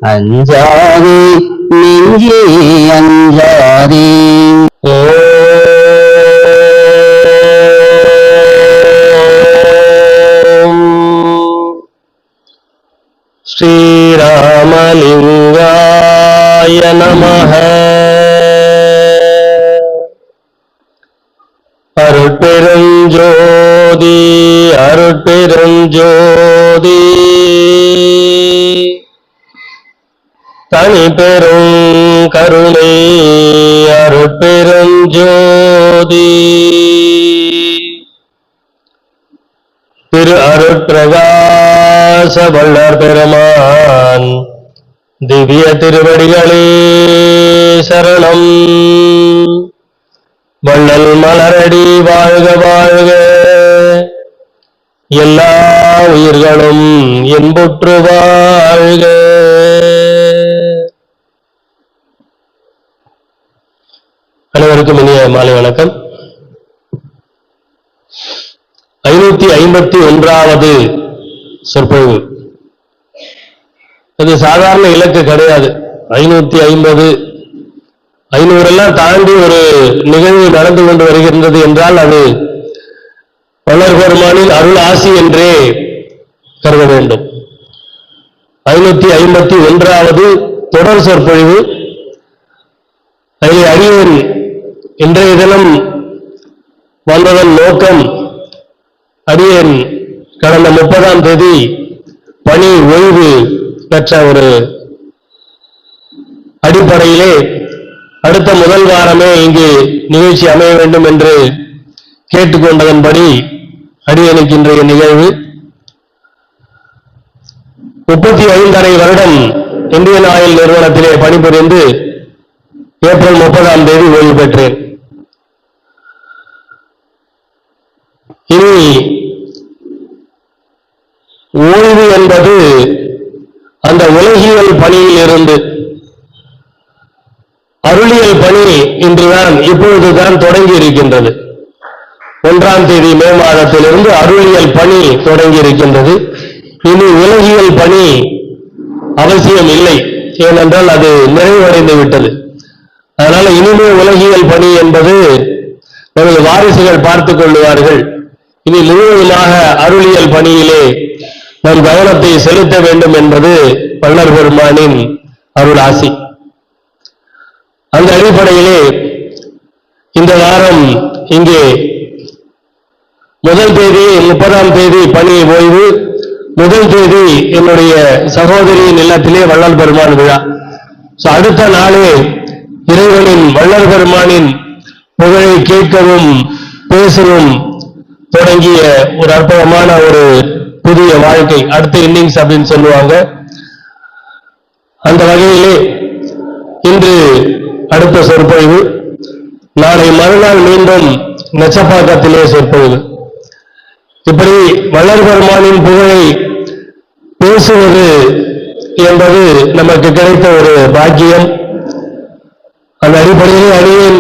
அஞ்சாதே நெஞ்சே அஞ்சாதே. ஸ்ரீராமலிங்காய நமஹ. அருட்பெருஞ்சோதி அருட்பெருஞ்சோதி தனி பெரும் கருணை அருட்பெருஞ்சோதி திரு அருட்பிரகாச வள்ளற் பெருமான் திவ்ய திருவடிகளே சரணம். வள்ளல் மலரடி வாழ்க வாழ்க, எல்லா உயிர்களும் இன்புற்று வாழ்க. அனைவருக்கும் இனிய மாலை வணக்கம். 551வது சொற்பொழிவு. இது சாதாரண இலக்கு கிடையாது. 550 500 எல்லாம் தாண்டி ஒரு நிகழ்வு நடந்து கொண்டு வருகின்றது என்றால் அது வள்ளற் பெருமானின் அருள் ஆசி என்றே கருத வேண்டும். 551வது தொடர் சொற்பொழிவு. அதில் அடியேன் இன்றைய தினம் வந்ததன் நோக்கம், அடியேன் கடந்த 30ஆம் தேதி பணி ஓய்வு பெற்ற ஒரு அடிப்படையிலே அடுத்த முதல் வாரமே இங்கு நிகழ்ச்சி அமைய வேண்டும் என்று கேட்டுக்கொண்டதன்படி அடியேனுக்கு இன்றைய நிகழ்வு 35 வருடம் இந்தியன் ஆயில் நிறுவனத்திலே பணிபுரிந்து ஏப்ரல் 30ஆம் தேதி ஓய்வு பெற்றேன். இனி ஓய்வு என்பது அந்த உலகியல் பணியில் இருந்து அருளியல் பணி இன்றுதான் இப்பொழுதுதான் தொடங்கி இருக்கின்றது. 1ஆம் தேதி மே மாதத்திலிருந்து அருளியல் பணி தொடங்கி இருக்கின்றது. இனி உலகியல் பணி அவசியம் இல்லை, ஏனென்றால் அது நிறைவடைந்து விட்டது. அதனால இனிமே உலகியல் பணி என்பது நமது வாரிசுகள் பார்த்துக் கொள்வார்கள். இனி முழுவதுமாக அருளியல் பணியிலே நம் கவனத்தை செலுத்த வேண்டும் என்பது வள்ளற் பெருமானின் அருள் ஆசி. அந்த அடிப்படையிலே இந்த வாரம் இங்கே முதல் தேதி 30ஆம் தேதி பணி ஓய்வு, முதல் தேதி என்னுடைய சகோதரியின் இல்லத்திலே வள்ளல் பெருமான் விழா. அடுத்த நாளே இறைவனின் வள்ளல் பெருமானின் புகழை கேட்கவும் பேசவும் தொடங்கிய ஒரு அற்புதமான ஒரு புதிய வாழ்க்கை, அடுத்த இன்னிங்ஸ் அப்படின்னு சொல்லுவாங்க. அந்த வகையிலே இன்று அடுத்த சொற்பொழிவு, நாளை மறுநாள் மீண்டும் நெச்சப்பாக்கத்திலே சொற்பொழிவு. இப்படி வள்ளல் பெருமானின் புகழை பேசுவது என்பது நமக்கு கிடைத்த ஒரு பாக்கியம். அந்த அடிப்படையிலே அடியேன்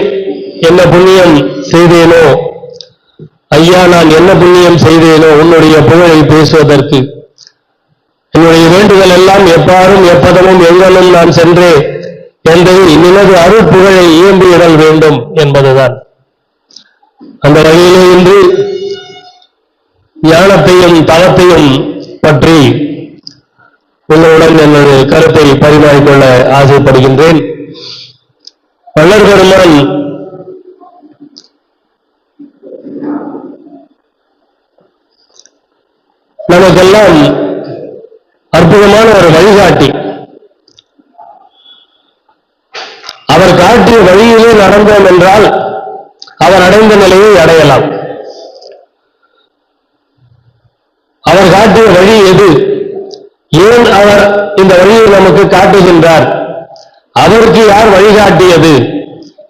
என்ன புண்ணியம் செய்தேனோ, ஐயா நான் என்ன புண்ணியம் செய்தேனோ உன்னுடைய புகழை பேசுவதற்கு, என்னுடைய வேண்டுதல் எல்லாம் எப்பாரும் எப்பதமும் எங்கனும் நான் சென்றே என்பதை நினது அருள் புகழை இயம்பியிடல் வேண்டும் என்பதுதான். அந்த வகையிலே இன்று ஞானத்தையும் தவத்தையும் பற்றி உங்களுடன் எனது கருத்தை பரிமாறிக்கொள்ள ஆசைப்படுகின்றேன். வள்ளற் பெருமான் நமக்கெல்லாம் அற்புதமான ஒரு வழிகாட்டி. அவர் காட்டிய வழியிலே நடந்தோம் என்றால் அவர் அடைந்த நிலையை அடையலாம். அவர் காட்டிய வழி எது, ஏன் அவர் இந்த வழியை நமக்கு காட்டுகின்றார், அவருக்கு யார் வழிகாட்டியது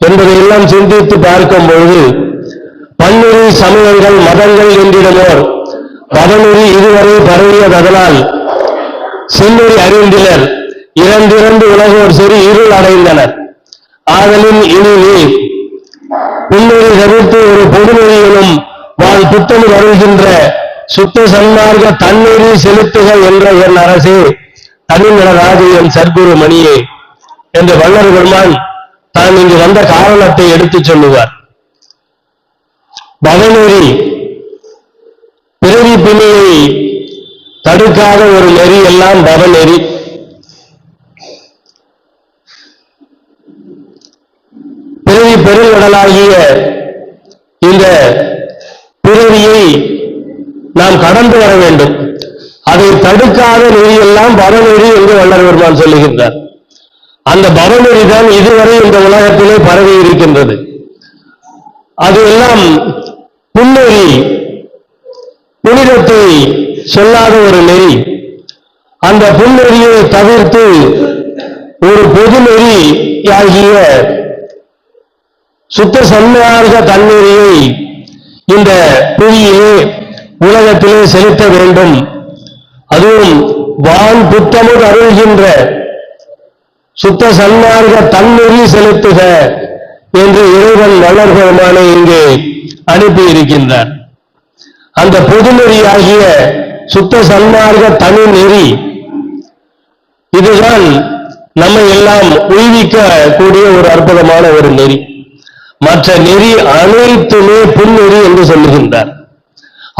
என்பதை எல்லாம் சிந்தித்து பார்க்கும் பொழுது, பன்னிரு சமயங்கள் மதங்கள் என்றிடுமோர் பதநெறி இதுவரை பரவியதனால் செந்நெறி அறிந்திலர் இறந்திறந்து உலகோர் சரி இருள் அடைந்தனர். ஆதலின் இனி நீர் புன்னெறி தவிர்த்து ஒரு பொதுநெறியிலும் வாழ் புத்தமிழ் வருகின்ற சுத்த சன்மார்க்க தண்ணீரை செலுத்துக என்ற என் அரசே தனிநலராஜன் சர்க்குரு மணியே என்று வள்ளல் பெருமான் தான் இங்கு வந்த காரணத்தை எடுத்துச் சொல்லுவார். பவநெறி பிறவி பிணியை தடுக்காத ஒரு நெறி எல்லாம் பவநெறி. பிறவி பெருங்கடலாகிய இந்த பிறவியை நாம் கடந்து வர வேண்டும். அதை தடுக்காத நெறியெல்லாம் பவநெறி என்று வள்ளல் பெருமான் சொல்லுகின்றார். அந்த பவநெறி தான் இதுவரை இந்த உலகத்திலே பரவி இருக்கின்றது. அது எல்லாம் புன்னெறி, புனிதத்தை சொல்லாத ஒரு நெறி. அந்த புன்னெறியை தவிர்த்து ஒரு பொது நெறி ஆகிய சுத்த சன்மார்க்க தன்னெறியை இந்த புவியிலே உலகத்திலே செலுத்த வேண்டும். அதுவும் வான் புத்தமும் அருள்கின்ற சுத்த சன்மார்க்க தன்னெறி செலுத்துக என்று இறைவன் வள்ளல் பெருமானை இங்கே அனுப்பி இருக்கின்றார். அந்த பொதுநெறியாகிய சுத்த சன்மார்க்க தனி நெறி இதுதான் நம்மை எல்லாம் உய்விக்க கூடிய ஒரு அற்புதமான ஒரு நெறி. மற்ற நெறி அனைத்துமே புன்னெறி என்று சொல்லுகின்றார்.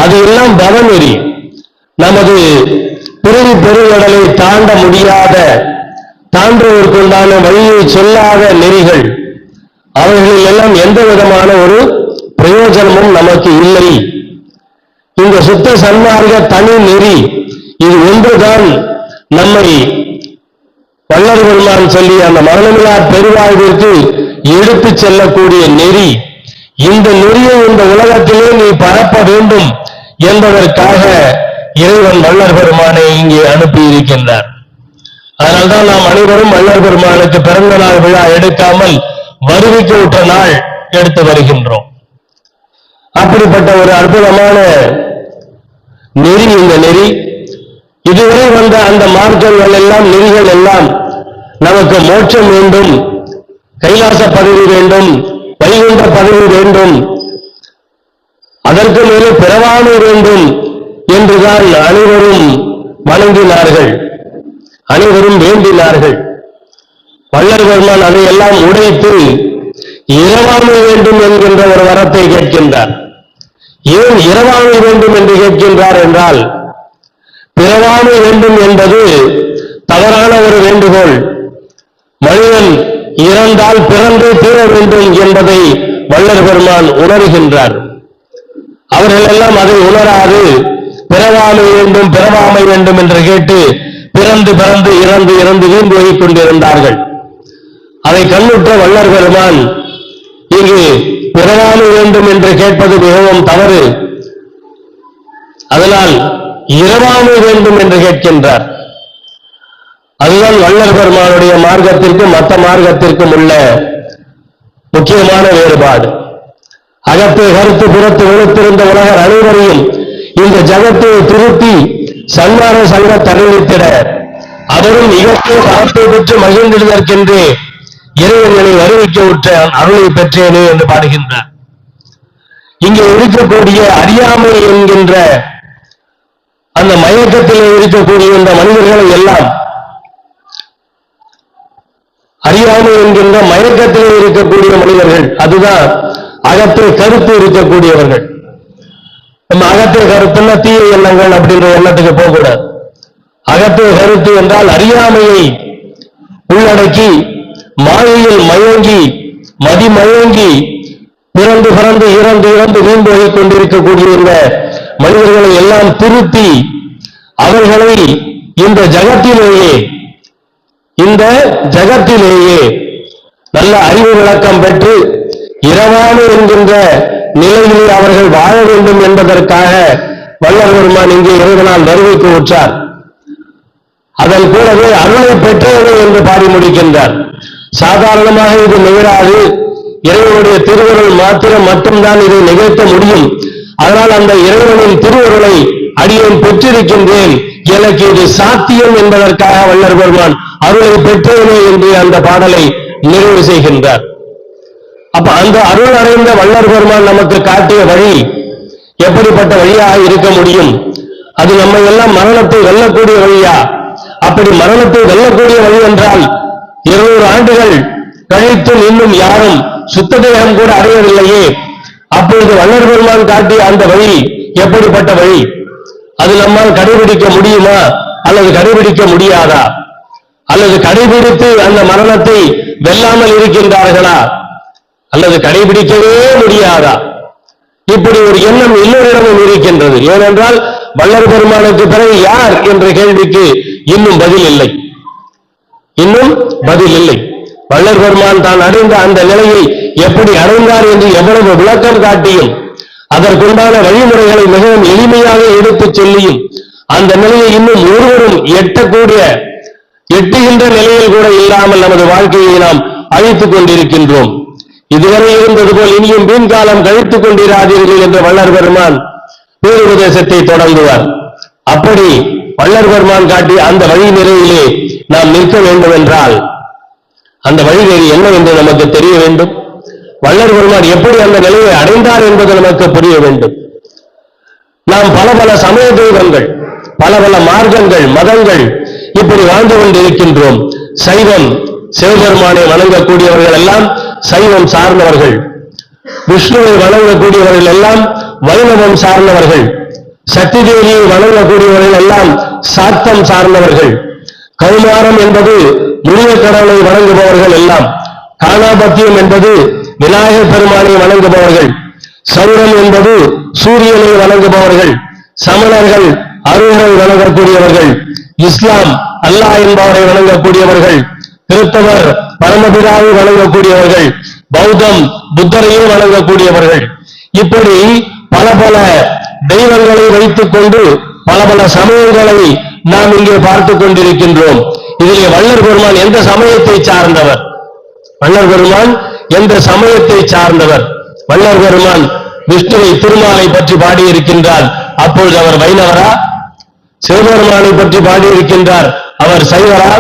அது எல்லாம் பவநெறி. நமது பிறவி பெருங்கடலை தாண்ட முடியாத, தாண்டுவதற்குண்டான வழியை சொல்லாத நெறிகள், அவைகளில் எல்லாம் எந்த விதமான ஒரு பிரயோஜனமும் நமக்கு இல்லை. இந்த சுத்த சன்மார்க்க தனி நெறி இது ஒன்றுதான் நம்மை வள்ளல் பெருமான் சொல்லி அந்த மரணமில்லா பெருவாழ்விற்கு எடுத்துச் செல்லக்கூடிய நெறி. இந்த நெறியை இந்த உலகத்திலே நீ பரப்ப வேண்டும் என்பதற்காக இறைவன் வள்ளல் பெருமானை இங்கே அனுப்பி இருக்கின்றார். அதனால்தான் நாம் அனைவரும் வள்ளல் பெருமானுக்கு பிறந்த நாள் விழா எடுக்காமல் வருவிக்க விட்ட நாள் எடுத்து வருகின்றோம். அப்படிப்பட்ட ஒரு அற்புதமான நெறி இந்த நெறி. இதுவரை வந்த அந்த மார்க்கங்கள் எல்லாம், நெறிகள் எல்லாம் நமக்கு மோட்சம் வேண்டும், கைலாச பதவி வேண்டும், வைகுண்ட பதவி வேண்டும், அதற்கு மேலே பிறவாமை வேண்டும் என்றுதான் அனைவரும் வணங்கினார்கள், அனைவரும் வேண்டினார்கள். வள்ளல் பெருமான் அதையெல்லாம் உடைத்து இரவாமை வேண்டும் என்கின்ற ஒரு வரத்தை கேட்கின்றார். ஏன் இரவாமை வேண்டும் என்று கேட்கின்றார் என்றால், பிறவாமை வேண்டும் என்பது தவறான ஒரு வேண்டுகோள். மனிதன் இறந்தால் பிறந்து தீர வேண்டும் என்பதை வள்ளல் பெருமான் உணர்கின்றார். அவர்கள் எல்லாம் அதை உணராது பிறவாமை வேண்டும், பிறவாமை வேண்டும் என்று கேட்டு பிறந்து பிறந்து இறந்து இறந்து வீண் போய்க் கொண்டிருந்தார்கள். அதை கண்ணுற்ற வள்ளல் பெருமான் இங்கு பிறவாமை வேண்டும் என்று கேட்பது மிகவும் தவறு, அதனால் இரவாமை வேண்டும் என்று கேட்கின்றார். அதுதான் வள்ளல் பெருமானுடைய மார்க்கத்திற்கும் மற்ற மார்க்கத்திற்கும் உள்ள முக்கியமான வேறுபாடு. அகத்தை கருத்து புறத்து வெளுத்திருந்த உலகர் அனைவரையும் இந்த ஜகத்தை திருத்தி சன்மார சங்க தருவித்திட அவரும் இகத்தை வார்த்தை பெற்று மகிழ்ந்திருந்தற்கென்று இறைவனை அறிவிக்க உற்ற அருளை பெற்றேனே என்று பாடுகின்றார். இங்கே இருக்கக்கூடிய அறியாமை என்கின்ற அந்த மயக்கத்தில் இருக்கக்கூடிய இந்த மனிதர்களை எல்லாம், அறியாமை என்கின்ற மயக்கத்தில் இருக்கக்கூடிய மனிதர்கள், அதுதான் அகத்தை கருத்து இருக்கக்கூடியவர்கள். நம்ம அகத்தை கருத்துன்னா தீய எண்ணங்கள் அப்படின்ற எண்ணத்துக்கு போகக்கூடாது. அகத்தை கருத்து என்றால் அறியாமையை உள்ளடக்கி மாயையில் மயங்கி மதிமயங்கி பிறந்து பிறந்து இறந்து இறந்து வீண் போய்க் கொண்டிருக்கக்கூடிய இந்த மனிதர்களை எல்லாம் திருத்தி அவர்களை இந்த ஜகத்திலேயே நல்ல அறிவு விளக்கம் பெற்று இரவாமை என்கின்ற நிலையிலே அவர்கள் வாழ வேண்டும் என்பதற்காக வள்ளல் பெருமான் இங்கே இறைவனால் வருவிக்கு உற்றார். அதன் கூடவே அருளை பெற்றவரை என்று பாடி முடிக்கின்றார். சாதாரணமாக இது நிகழாது, இறைவனுடைய திருவருள் மாத்திரம் மட்டும்தான் இதை நிகழ்த்த முடியும். அதனால் அந்த இறைவனின் திருவருளை அடியேன் பெற்றிருக்கின்றேன், எனக்கு இது சாத்தியம் என்பதற்காக வள்ளல் பெருமான் அருளை பெற்றவனே என்று அந்த பாடலை நிறைவு செய்கின்றார். அப்ப அந்த அருள் அடைந்த வள்ளல் பெருமான் நமக்கு காட்டிய வழி எப்படிப்பட்ட வழியாக இருக்க முடியும்? அது நம்ம எல்லாம் மரணத்தை வெல்லக்கூடிய வழியா அப்படி மரணத்தை வெல்லக்கூடிய வழி என்றால் 200 ஆண்டுகள் கழித்தும் இன்னும் யாரும் சுத்த தேகம் கூட அடையவில்லையே. அப்பொழுது வள்ளல் பெருமான் காட்டிய அந்த வழி எப்படிப்பட்ட வழி? அது நம்மால் கடைபிடிக்க முடியுமா அல்லது கடைபிடிக்க முடியாதா? அல்லது கடைபிடித்து அந்த மரணத்தை வெல்லாமல் இருக்கின்றார்களா அல்லது கடைபிடிக்கவே முடியாதா? இப்படி ஒரு எண்ணம் எல்லோரிடமும் இருக்கின்றது. ஏனென்றால் வள்ளல் பெருமானுக்கு பிறகு யார் என்ற கேள்விக்கு இன்னும் பதில் இல்லை. இன்னும் பதில் இல்லை. வள்ளல் பெருமான் தான் அடைந்த அந்த நிலையை எப்படி அடைந்தார் என்று எவ்வளவு விளக்கம் காட்டியும் அதற்குண்டான வழிமுறைகளை மிகவும் எளிமையாக எடுத்துச் சொல்லியும் அந்த நிலையை இன்னும் ஒருவரும் எட்டுகின்ற நிலையில் கூட இல்லாமல் நமது வாழ்க்கையை நாம் அழித்துக் கொண்டிருக்கின்றோம். இதுவரை இருந்தது போல் இனியும் வீண் காலம் கழித்துக் கொண்டிராதீர்கள் என்ற வள்ளல் பெருமான் பேருபதேசத்தை தொடங்குவார். அப்படி வள்ளல் பெருமான் காட்டிய அந்த வழி நிலையிலே நாம் நிற்க வேண்டும் என்றால் அந்த வழிநெறி என்ன என்று நமக்கு தெரிய வேண்டும். வள்ளல் பெருமான் எப்படி அந்த நிலையை அடைந்தார் என்பது நமக்கு புரிய வேண்டும். நாம் பல சமய தெய்வங்கள், பல மார்க்கங்கள், மதங்கள் இப்படி வாழ்ந்து கொண்டிருக்கின்றோம். சைவம், சிவபெருமானை வணங்கக்கூடியவர்கள் எல்லாம் சைவம் சார்ந்தவர்கள். விஷ்ணுவை வணங்கக்கூடியவர்கள் எல்லாம் வைணவம் சார்ந்தவர்கள். சக்தி தேவியை வணங்கக்கூடியவர்கள் எல்லாம் சாத்தம் சார்ந்தவர்கள். கௌமாரம் என்பது முருக கடவுளை வணங்குபவர்கள் எல்லாம். காணாபத்தியம் என்பது விநாயகர் பெருமானை வணங்குபவர்கள். சௌரம் என்பது சூரியனை வணங்குபவர்கள். சமணர்கள் அருணை வணங்கக்கூடியவர்கள். இஸ்லாம் அல்லாஹ் என்பவரை வணங்கக்கூடியவர்கள். கிறிஸ்தவர் பரமபிதாவை வணங்கக்கூடியவர்கள். பௌத்தம் புத்தரையே வணங்கக்கூடியவர்கள். இப்படி பல தெய்வங்களை வைத்துக் கொண்டு பல சமயங்களை நாம் இங்கே பார்த்துக் கொண்டிருக்கின்றோம். இதிலே வள்ளல் பெருமான் எந்த சமயத்தை சார்ந்தவர்? வள்ளல் பெருமான் எந்த சமயத்தை சார்ந்தவர்? வள்ளல் பெருமான் விஷ்ணுவை திருமாலை பற்றி பாடியிருக்கின்றார். அப்பொழுது அவர் வைணவரா? சிவபெருமானை பற்றி பாடியிருக்கின்றார், அவர் சைவரா?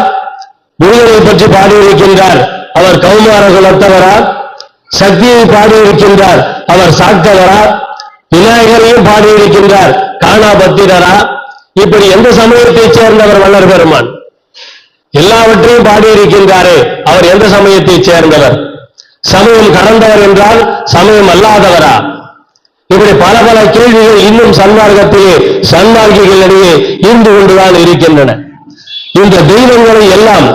முருகனை பற்றி பாடியிருக்கின்றார், அவர் கௌமார குலத்தவரா? சக்தியை பாடியிருக்கின்றார், அவர் சாக்தவரா? விநாயகரையும் பாடியிருக்கின்றார், காணாபத்திரரா? இப்படி எந்த சமயத்தைச் சேர்ந்தவர் வள்ளல் பெருமான்? எல்லாவற்றையும் பாடியிருக்கின்றாரே, அவர் எந்த சமயத்தைச் சேர்ந்தவர்? சமயம் கடந்தவர் என்றால் சமயம் அல்லாதவரா? இப்படி பல கேள்விகள் இன்னும் சன்மார்க்கத்திலே சன்மார்க்கிகளிடையே இருந்து கொண்டுதான் இருக்கின்றன. இந்த தெய்வங்களை எல்லாம்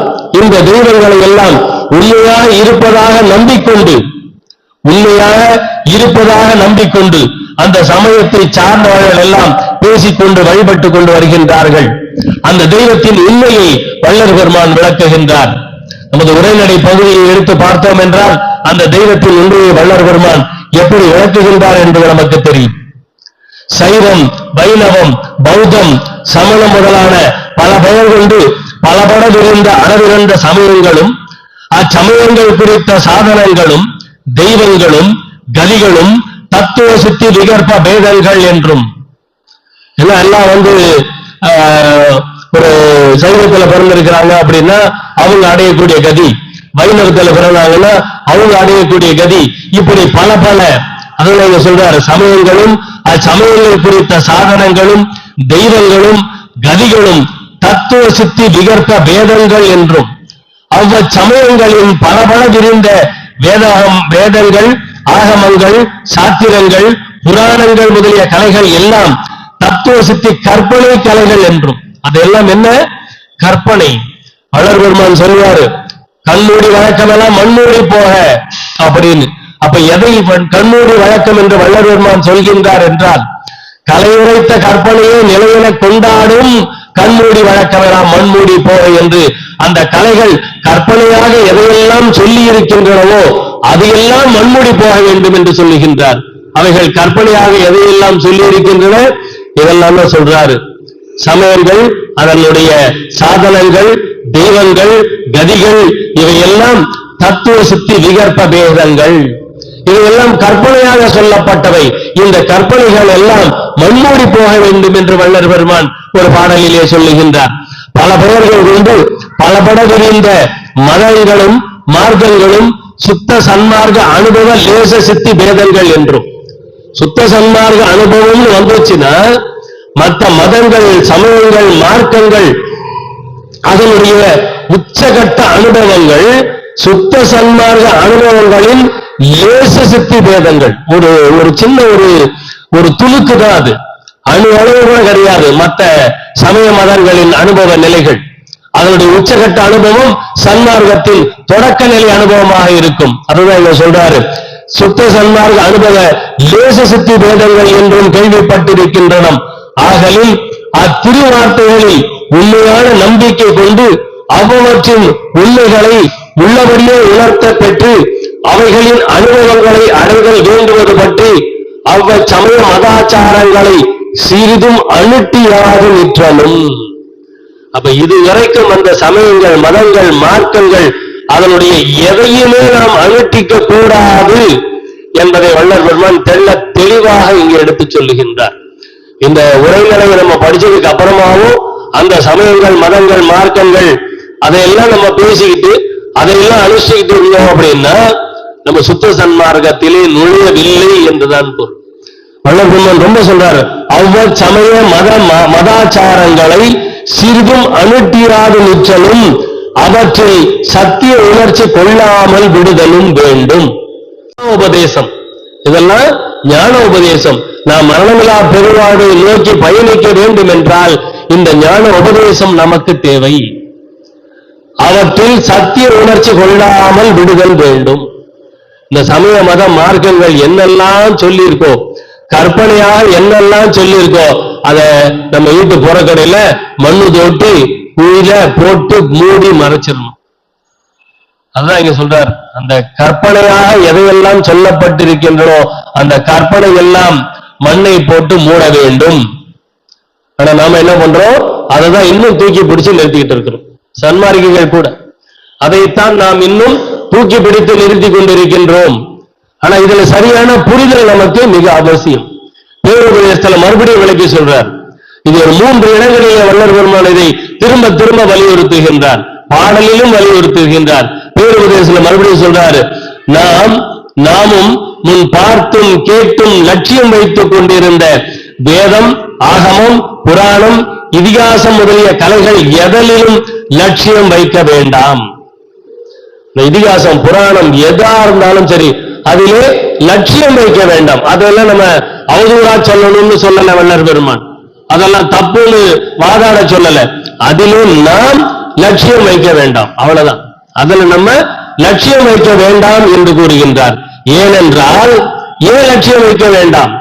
உண்மையாக இருப்பதாக நம்பிக்கொண்டு அந்த சமயத்தை சார்ந்தவர்கள் எல்லாம் பேசிக்கொண்டு வழிபட்டுக் கொண்டு வருகின்றார்கள். அந்த தெய்வத்தின் உண்மையை வள்ளல் பெருமான் விளக்குகின்றார். நமது உரைநடை பகுதியை எடுத்து பார்த்தோம் என்றால் அந்த தெய்வத்தின் உண்மையை வள்ளல் பெருமான் எப்படி விளக்குகின்றார் என்பது நமக்கு தெரியும். சைவம், வைணவம், பௌத்தம், சமணம் முதலான பல பெயர் கொண்டு பலபடவிருந்த அளவிருந்த சமயங்களும் அச்சமயங்கள் குறித்த சாதனங்களும் தெய்வங்களும் கதிகளும் தத்துவ சித்தி விகற்ப பேதங்கள் என்றும் எல்லாம் ஒரு சைவத்துல பிறந்திருக்கிறாங்க அப்படின்னா அவங்க அடையக்கூடிய கதி, வைணவத்துல பிறந்தாங்கன்னா அவங்க அடையக்கூடிய கதி, இப்படி பல அதனால சொல்றாரு சமயங்களும் அச்சமயங்கள் குறித்த சாதனங்களும் தெய்வங்களும் கதிகளும் தத்துவ சித்தி விகற்ப பேதங்கள் என்றும் அவ்வச்சமயங்களின் பல விரிந்த வேதங்கள், ஆகமங்கள், சாத்திரங்கள், புராணங்கள் முதலிய கலைகள் எல்லாம் தத்துவ சித்தி கற்பனை கலைகள் என்றும். அதெல்லாம் என்ன? கற்பனை. வள்ளல் பெருமான் சொல்வாரு, கண்மூடி வழக்கம் எல்லாம் மண்மூடி போக அப்படின்னு. அப்ப எதை கண்மூடி வழக்கம் என்று வள்ளல் பெருமான் சொல்கின்றார் என்றால், கலையுரைத்த கற்பனையை நிலையென கொண்டாடும் கண்மூடி வழக்கமெல்லாம் மண்மூடி போக என்று அந்த கலைகள் கற்பனையாக எதையெல்லாம் சொல்லி இருக்கின்றனவோ அதையெல்லாம் மண்மூடி போக வேண்டும் என்று சொல்லுகின்றார். அவைகள் கற்பனையாக எதையெல்லாம் சொல்லி இருக்கின்றன இதெல்லாம் தான் சொல்றாரு. சமயங்கள், அதனுடைய சாதனங்கள், தெய்வங்கள், கதிகள் இவையெல்லாம் தத்துவ சித்தி விகற்ப பேதங்கள். இவையெல்லாம் கற்பனையாக சொல்லப்பட்டவை. இந்த கற்பனைகள் எல்லாம் மண்மூடி போக வேண்டும் என்று வள்ளல் பெருமான் ஒரு பாடலிலே சொல்லுகின்றார். பல பெயர்கள் கொண்டு பலபட விரிந்த மதங்களும் மார்க்கங்களும் சுத்த சன்மார்க்க அனுபவ லேச சித்தி பேதங்கள் என்றும். சுத்த சன்மார்க்க அனுபவம் வந்துச்சுன்னா மற்ற மதங்கள், சமயங்கள், மார்க்கங்கள் அதனுடைய உச்சகட்ட அனுபவங்கள் சுத்த சன்மார்க்க அனுபவங்களின் லேச சித்தி பேதங்கள். ஒரு சின்ன ஒரு துணுக்கு தான் அது, அணு அளவு கூட கிடையாது மற்ற சமய மதங்களின் அனுபவ நிலைகள். அதனுடைய உச்சகட்ட அனுபவம் சன்மார்க்கத்தில் தொடக்க நிலை அனுபவமாக இருக்கும். அதுதான் இங்க சொல்றாரு, சுத்த சன்மார்க்க அனுபவ லேச சித்தி பேதங்கள் என்றும் கேள்விப்பட்டிருக்கின்றன. ஆகலில் அத்திருவார்த்தைகளில் உண்மையான நம்பிக்கை கொண்டு அவற்றின் உண்மைகளை உள்ளபடியே உணர்த்த பெற்று அவைகளின் அனுபவங்களை அடைதல் வேண்டுவது பற்றி அவ்வச்சமய மதாச்சாரங்களை சிறிதும் அனுட்டியாது நிற்றலும். அப்ப இதுவரைக்கும் அந்த சமயங்கள், மதங்கள், மார்க்கங்கள் அதனுடைய எதையுமே நாம் அனுட்டிக்க கூடாது என்பதை வள்ளல் பெருமான் தெளிவாக இங்கே எடுத்து சொல்லுகின்றார். இந்த உரைகளை நம்ம படிச்சதுக்கு அப்புறமாவும் அந்த சமயங்கள், மதங்கள், மார்க்கங்கள் அதையெல்லாம் நம்ம பேசிக்கிட்டு அதையெல்லாம் அனுஷ்டிக்கிட்டு இருந்தோம் அப்படின்னா நம்ம சுத்த சன்மார்க்கத்திலே நுழையவில்லை என்றுதான் பொருள். வள்ளல் பெருமான் ரொம்ப சொல்றாரு, அவ்வச்சமய மதாச்சாரங்களை சிறிதும் அனுட்டிராது நிற்றலும் அவற்றை சத்திய உணர்ச்சி கொள்ளாமல் விடுதலும் வேண்டும். உபதேசம், இதெல்லாம் ஞான உபதேசம். நாம் மரணமில்லா பெருவாழ்வை நோக்கி பயணிக்க வேண்டும் என்றால் இந்த ஞான உபதேசம் நமக்கு தேவை. அவற்றில் சத்திய உணர்ச்சி கொள்ளாமல் விடுதல் வேண்டும். இந்த சமய மத மார்க்கங்கள் என்னெல்லாம் சொல்லியிருக்கோ, கற்பனையாக என்னெல்லாம் சொல்லியிருக்கோ, அத நம்ம வீட்டு புறக்கடையில மண்ணு தோட்டி குழியில போட்டு மூடி மறைச்சிடணும். அதான் இங்க சொல்றார், அந்த கற்பனையாக எதையெல்லாம் சொல்லப்பட்டிருக்கின்றனோ அந்த கற்பனை எல்லாம் மண்ணை போட்டு மூட வேண்டும். ஆனா நாம என்ன பண்றோம், அதை தான் இன்னும் தூக்கி பிடிச்சு நிறுத்திக்கிட்டு இருக்கிறோம். சன்மார்க்கிகள் கூட அதைத்தான் நாம் இன்னும் தூக்கி பிடித்து நிறுத்தி கொண்டிருக்கின்றோம். ஆனா இதுல சரியான புரிதல் நமக்கு மிக அவசியம். பேருபதேசத்துல மறுபடியும் விளக்கி சொல்றார். இது ஒரு 3 இடங்களிலே வள்ளல் பெருமான் இதை திரும்ப திரும்ப வலியுறுத்துகின்றார். பாடலிலும் வலியுறுத்துகின்றார். பேருபதேசத்துல மறுபடியும் சொல்றாரு, நாமும் முன் பார்த்தும் கேட்டும் லட்சியம் வைத்துக் கொண்டிருந்த வேதம், ஆகமம், புராணம், இதிகாசம் முதலிய கலைகள் எதனிலும் லட்சியம் வைக்க வேண்டாம். இந்த இதிகாசம், புராணம் எதா இருந்தாலும் சரி அதிலே லட்சியம் வைக்க வேண்டாம். அதெல்லாம் நம்ம அவதூறா சொல்லணும்னு சொல்லல வள்ளல் பெருமான், அதெல்லாம் தப்புன்னு வாதாட சொல்லல. அதிலும் நாம் லட்சியம் வைக்க வேண்டாம், அவ்வளவுதான். அதுல நம்ம லட்சியம் வைக்க வேண்டாம் என்று கூறுகின்றார். ஏனென்றால் ஏன் லட்சியம் வைக்க வேண்டாம்?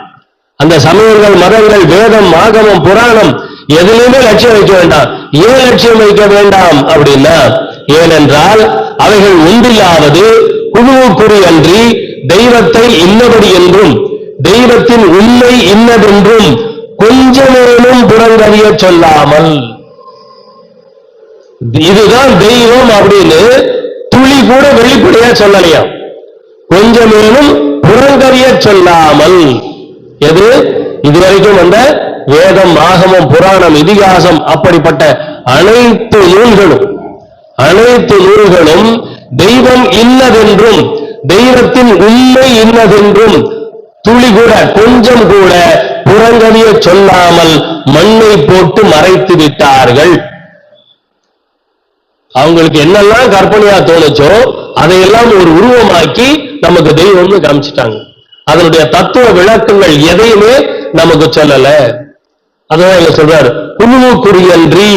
அந்த சமயங்கள், மதங்கள், வேதம், ஆகமம், புராணம் எதிலுமே லட்சியம் வைக்க வேண்டாம். ஏன் லட்சியம் வைக்க வேண்டாம் அப்படின்னா, ஏனென்றால் அவைகள் ஒன்றிலாவது குழுவுக்குறி அன்றி தெய்வத்தை இன்னபடி என்றும் தெய்வத்தின் உண்மை இன்னதென்றும் கொஞ்சமேனும் புறங்கறிய சொல்லாமல், இதுதான் தெய்வம் அப்படின்னு துளி கூட வெளிப்படையா சொல்லலையா, கொஞ்சமேனும் புறங்கறிய சொல்லாமல். எது இதுவரைக்கும் வந்த வேதம், ஆகமம், புராணம், இதிகாசம் அப்படிப்பட்ட அனைத்து நூல்களும் தெய்வம் இன்னதென்றும் தெய்வத்தின் உண்மை இன்னதென்றும் துளி கூட கொஞ்சம் கூட புறங்கறிய சொல்லாமல் மண்ணை போட்டு மறைத்து விட்டார்கள். அவங்களுக்கு என்னெல்லாம் கற்பனையா தோணுச்சோ அதையெல்லாம் ஒரு உருவமாக்கி நமக்கு தெய்வம்னு காமிச்சிட்டாங்க. அதனுடைய தத்துவ விளக்கங்கள் எதையுமே நமக்கு சொல்லல. அதான் இங்க சொல்றாரு, குழுவுக்குரியன்றி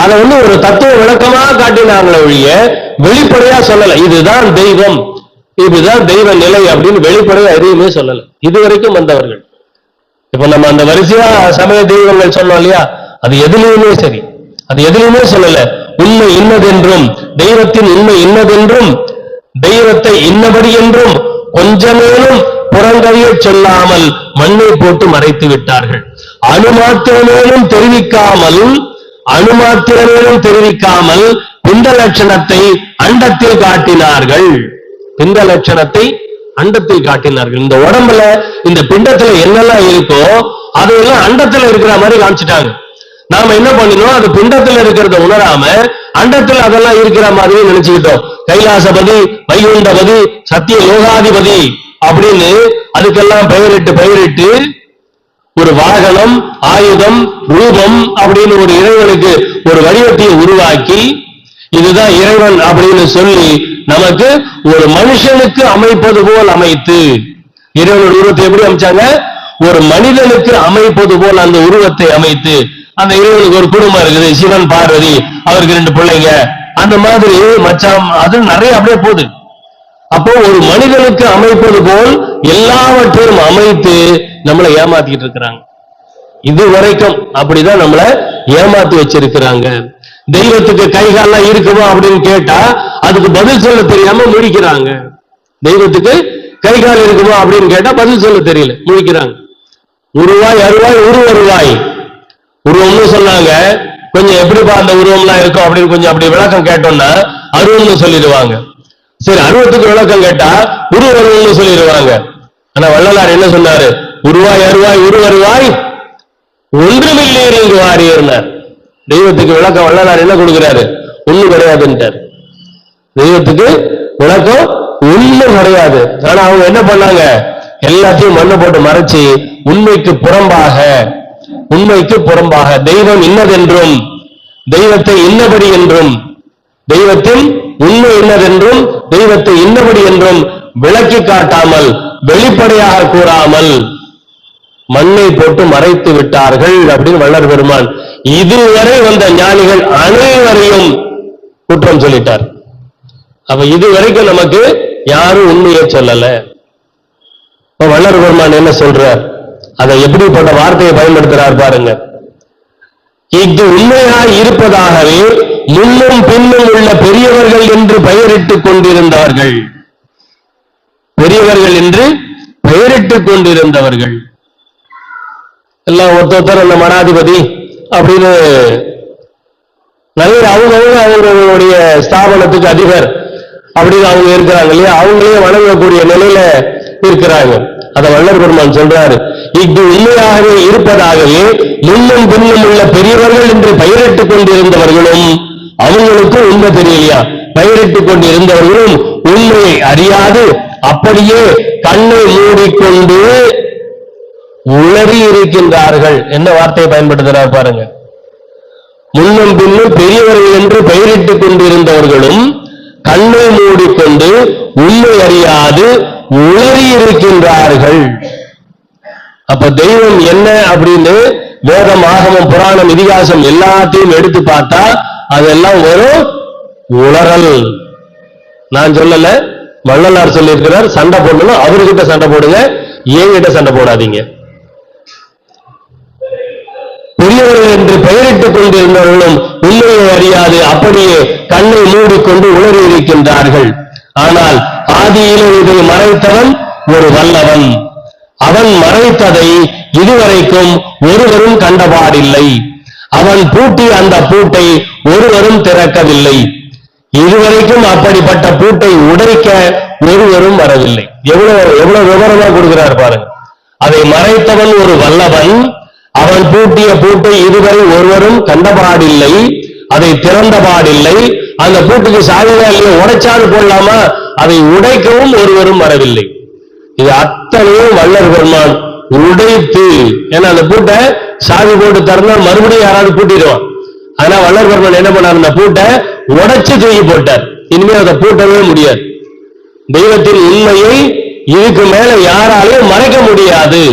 அதை ஒரு தத்துவ விளக்கமா காட்டினாங்களே ஒழிய வெளிப்படையா சொல்லல இதுதான் தெய்வம், இதுதான் தெய்வ நிலை அப்படின்னு வெளிப்படையா எதையுமே சொல்லல இதுவரைக்கும் வந்தவர்கள். இப்ப நம்ம அந்த வரிசையா சமய தெய்வங்கள் சொன்னோம் இல்லையா, அது எதிலுமே சரி, அது எதிலுமே சொல்லல. உண்மை இன்னதென்றும் தெய்வத்தின் உண்மை இன்னதென்றும் தெய்வத்தை இன்னபடி என்றும் கொஞ்சமேனும் புறங்கறிய சொல்லாமல் மண்ணை போட்டு மறைத்து விட்டார்கள். அணுமாத்திரமேனும் தெரிவிக்காமல் பிண்ட லட்சணத்தை அண்டத்தில் காட்டினார்கள். பிண்ட லட்சணத்தை அண்டத்தில் காட்டினார்கள். இந்த உடம்புல இந்த பிண்டத்துல என்னெல்லாம் இருக்கோ அதையெல்லாம் அண்டத்துல இருக்கிற மாதிரி காமிச்சிட்டாங்க. நாம என்ன பண்ணினோம், அது பிண்டத்துல இருக்கிறத உணராம அண்டத்துல அதெல்லாம் இருக்கிற மாதிரி நினைச்சுக்கிட்டோம். கைலாசபதி, வைகுண்டபதி, சத்திய யோகாதிபதி அப்படின்னு அதுக்கெல்லாம் பெயரிட்டு ஒரு வாகனம், ஆயுதம், ரூபம் அப்படின்னு ஒரு இறைவனுக்கு ஒரு வடிவத்தை உருவாக்கி இதுதான் இறைவன் அப்படின்னு சொல்லி நமக்கு ஒரு மனுஷனுக்கு அமைப்பது போல் அமைத்து, இறைவனோட உருவத்தை எப்படி அமைச்சாங்க? ஒரு மனிதனுக்கு அமைப்பது போல் அந்த உருவத்தை அமைத்து, அந்த இறைவனுக்கு ஒரு குடும்பம் இருக்குது, சிவன் பார்வதி, அவருக்கு 2 பிள்ளைங்க, அந்த மாதிரி மச்சான் அது நிறைய அப்படியே போகுது. அப்போ ஒரு மனிதனுக்கு அமைப்பது போல் எல்லாவற்றையும் அமைத்து நம்மளை ஏமாத்திட்டு இருக்கிறாங்க. இதுவரைக்கும் அப்படிதான் நம்மளை ஏமாத்தி வச்சிருக்கிறாங்க. தெய்வத்துக்கு கைகாலாம் இருக்குமா அப்படின்னு கேட்டா அதுக்கு பதில் சொல்ல தெரியாம முழிக்கிறாங்க. தெய்வத்துக்கு கைகால் இருக்குமா அப்படின்னு கேட்டா பதில் சொல்ல தெரியல, முழிக்கிறாங்க. உருவாய் அருவாய் உருவருவாய் உருவம்னு சொன்னாங்க. கொஞ்சம் எப்படிப்பா அந்த உருவம்லாம் இருக்கும் அப்படின்னு கொஞ்சம் அப்படி விளக்கம் கேட்டோம்னா அருவம்னு சொல்லிடுவாங்க. சரி, அருவத்துக்கு விளக்கம் கேட்டா உருவருவம்னு சொல்லிடுவாங்க. ஆனா வள்ளலார் என்ன சொன்னாரு? உருவாய் அருவாய் உருவருவாய் ஒன்றுமில்லை இங்கு வாரியர்னார். தெய்வத்துக்கு விளக்கம் வள்ளலார் என்ன கொடுக்கிறாரு? ஒண்ணும் கிடையாதுன்ட்டார். தெய்வத்துக்கு விளக்கம் ஒண்ணும் கிடையாது. ஆனா அவங்க என்ன பண்ணாங்க? எல்லாத்தையும் மண்ணு போட்டு மறைச்சு உண்மைக்கு புறம்பாக தெய்வம் இன்னதென்றும், தெய்வத்தை இன்னபடி என்றும், தெய்வத்தின் உண்மை இன்னதென்றும், தெய்வத்தை இன்னபடி என்றும் விளக்கி காட்டாமல், வெளிப்படையாக கூறாமல் மண்ணை போட்டு மறைத்து விட்டார்கள் அப்படின்னு வள்ளல் பெருமான் இதுவரை வந்த ஞானிகள் அனைவரையும் குற்றம் சொல்லிட்டார். அப்ப இதுவரைக்கும் நமக்கு யாரும் உண்மையை சொல்லல. வள்ளல் பெருமான் என்ன சொல்றார்? அதை எப்படிப்பட்ட வார்த்தையை பயன்படுத்துறார் பாருங்க. இது உண்மையாய் இருப்பதாகவே முன்னும் பின்னும் உள்ள பெரியவர்கள் என்று பெயரிட்டுக் கொண்டிருந்தார்கள். பெரியவர்கள் என்று பெயரிட்டுக் கொண்டிருந்தவர்கள் எல்லாம் ஒருத்தர் அந்த மடாதிபதி அப்படின்னு நிறைய அவங்களுடைய ஸ்தாபனத்துக்கு அதிபர் அப்படின்னு அவங்க இருக்கிறாங்க இல்லையா, அவங்களே வணங்கக்கூடிய நிலையில இருக்கிறாங்க. அத வள்ளல் பெருமான் சொல்றாரு, இது உண்மையாகவே இருப்பதாகவே முன்னும் பின்னும் உள்ள பெரியவர்கள் என்று பெயரிட்டுக் கொண்டிருந்தவர்களும் அவங்களுக்கும் உண்மை தெரியலையா, பெயரிட்டுக் கொண்டிருந்தவர்களும் உண்மையை அறியாது அப்படியே கண்ணை மூடிக்கொண்டு உளறி இருக்கின்றார்கள். என்ன வார்த்தையை பயன்படுத்துறார் பாருங்க. முன்னும் பின்னும் பெரியவர்கள் என்று பெயரிட்டுக் கொண்டிருந்தவர்களும் கண்ணை மூடிக்கொண்டு உண்மை அறியாது உளறி இருக்கின்றார்கள். அப்ப தெய்வம் என்ன அப்படின்னு வேதம், ஆகமம், புராணம், இதிகாசம் எல்லாத்தையும் எடுத்து பார்த்தா அதெல்லாம் ஒரு உளறல். நான் சொல்லல, வள்ளலார் சொல்லியிருக்கிறார். சண்டை போடணும், அவர்கிட்ட சண்டை போடுங்க, என்கிட்ட சண்டை போடாதீங்க. பெரியவர்கள் என்று பெயரிட்டுக் கொண்டிருந்தவர்களும் உண்மையை அறியாது அப்படியே கண்ணை மூடிக்கொண்டு உளறி இருக்கின்றார்கள். ஆனால் ஆதியிலே இதை மறைத்தவன் ஒரு வல்லவன். அவன் மறைத்ததை இதுவரைக்கும் ஒருவரும் கண்டபாடில்லை. அவன் பூட்டிய அந்த பூட்டை ஒருவரும் திறக்கவில்லை. இதுவரைக்கும் அப்படிப்பட்ட பூட்டை உடைக்க ஒருவரும் வரவில்லை. எவ்வளவு விவரமா கொடுக்கிறார் பாருங்க. அதை மறைத்தவன் ஒரு வல்லவன். அவன் பூட்டிய பூட்டை இதுவரை ஒருவரும் கண்டபாடில்லை, அதை திறந்தபாடில்லை. அந்த பூட்டுக்கு சாவியாலேயே உடைச்சாது போடலாமா, அதை உடைக்கவும் ஒருவரும் வரவில்லை. இது அத்தனையும் வள்ளல் பெருமான் உடைத்து, ஏன்னா அந்த பூட்டை சாவி போட்டு திறந்தா மறுபடியும் யாராவது பூட்டிடுவான். ஆனா வள்ளல் பெருமான் என்ன பண்ணார்? அந்த பூட்டை உடைச்சு தூக்கி போட்டார். இனிமேல் அதை பூட்டவே முடியாது. தெய்வத்தின் உண்மையை இதுக்கு மேல யாராலையும் மறைக்க முடியாது.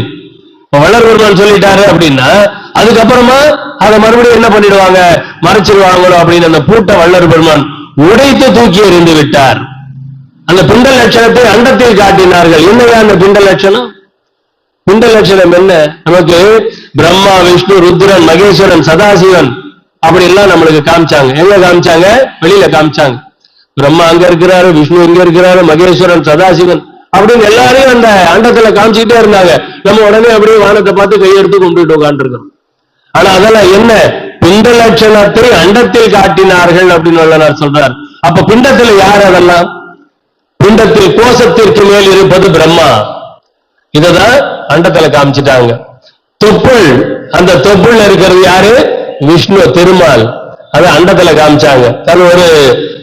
வள்ளல் பெருமான் சொல்லிட்டாரு அப்படின்னா அதுக்கப்புறமா அதை மறுபடியும் என்ன பண்ணிடுவாங்க? மறைச்சிருவாங்களோ அப்படின்னு அந்த பூட்டை வள்ளல் பெருமான் உடைத்து தூக்கி எறிந்து விட்டார். அந்த பிண்ட லட்சணத்தை அண்டத்தில் காட்டினார்கள். என்னையா அந்த பிண்ட லட்சணம்? பிண்ட லட்சணம் என்ன? நமக்கு பிரம்மா, விஷ்ணு, ருத்ரன், மகேஸ்வரன், சதாசிவன் அப்படி எல்லாம் நம்மளுக்கு காமிச்சாங்க. எங்க காமிச்சாங்க? வெளியில காமிச்சாங்க. பிரம்மா அங்க இருக்கிறாரு, விஷ்ணு இங்க இருக்கிறாரு, மகேஸ்வரன், சதாசிவன் அப்படின்னு எல்லாரையும் அந்த அண்டத்துல காமிச்சுக்கிட்டே இருந்தாங்க. நம்ம உடனே அப்படியே வானத்தை பார்த்து கையெடுத்து கும்பிட்டு உட்காந்துருக்கோம். ஆனா அதெல்லாம் என்ன? பிண்ட லட்சணத்தை அண்டத்தில் காட்டினார்கள் அப்படின்னு வள்ளலார் சொல்றார். அப்ப பிண்டத்துல யார்? அதெல்லாம் பிண்டத்தில் கோஷத்திற்கு மேல் இருப்பது பிரம்மா. இததான் அண்டத்துல காமிச்சிட்டாங்க. தொப்புள், அந்த தொப்புள் இருக்கிறது யாரு? விஷ்ணு, திருமால். அது அண்டத்துல காமிச்சாங்க. அது ஒரு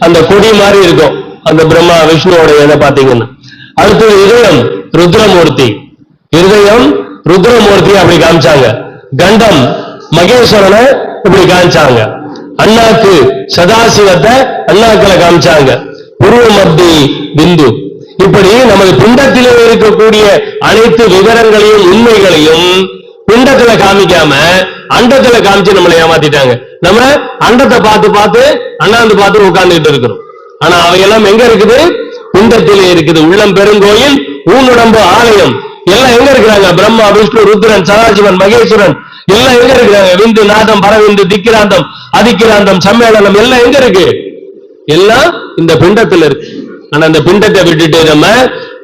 அந்த கொடி மாதிரி இருக்கும் அந்த பிரம்மா விஷ்ணுவோட இதை பாத்தீங்கன்னா. அடுத்தது இதயம், ருத்ரமூர்த்தி. இருதயம் ருத்ரமூர்த்தி அப்படி காமிச்சாங்க, கண்டம் மகேஸ்வரனை இப்படி காமிச்சாங்க, அண்ணாக்கு சதாசிவத்தை அண்ணாக்களை காமிச்சாங்க, புருவ மத்தி பிந்து. இப்படி நமது பிண்டத்திலே இருக்கக்கூடிய அனைத்து விவரங்களையும் உண்மைகளையும் பிண்டத்துல காமிக்காம அண்டத்துல காமிச்சு நம்மளை ஏமாத்திட்டாங்க. நம்ம அண்டத்தை பார்த்து பார்த்து அண்ணாந்து பார்த்து உட்கார்ந்துட்டு இருக்கிறோம். ஆனா அவையெல்லாம் எங்க இருக்குது? பிண்டத்திலே இருக்குது. உள்ளம் பெருங்கோயில், ஊனுடம்பு ஆலயம். எல்லாம் எங்க இருக்கிறாங்க? பிரம்மா, விஷ்ணு, ருத்ரன், சதாசிவன், மகேஸ்வரன் எல்லாம் எங்க இருக்கிறாங்க? விந்து, நாதம், பரவிந்து, திக்கிராந்தம், அதிக்கிராந்தம், சம்மேளனம் எல்லாம் எங்க இருக்கு? எல்லாம் இந்த பிண்டத்தில் இருக்கு. ஆனா அந்த பிண்டத்தை விட்டுட்டு நம்ம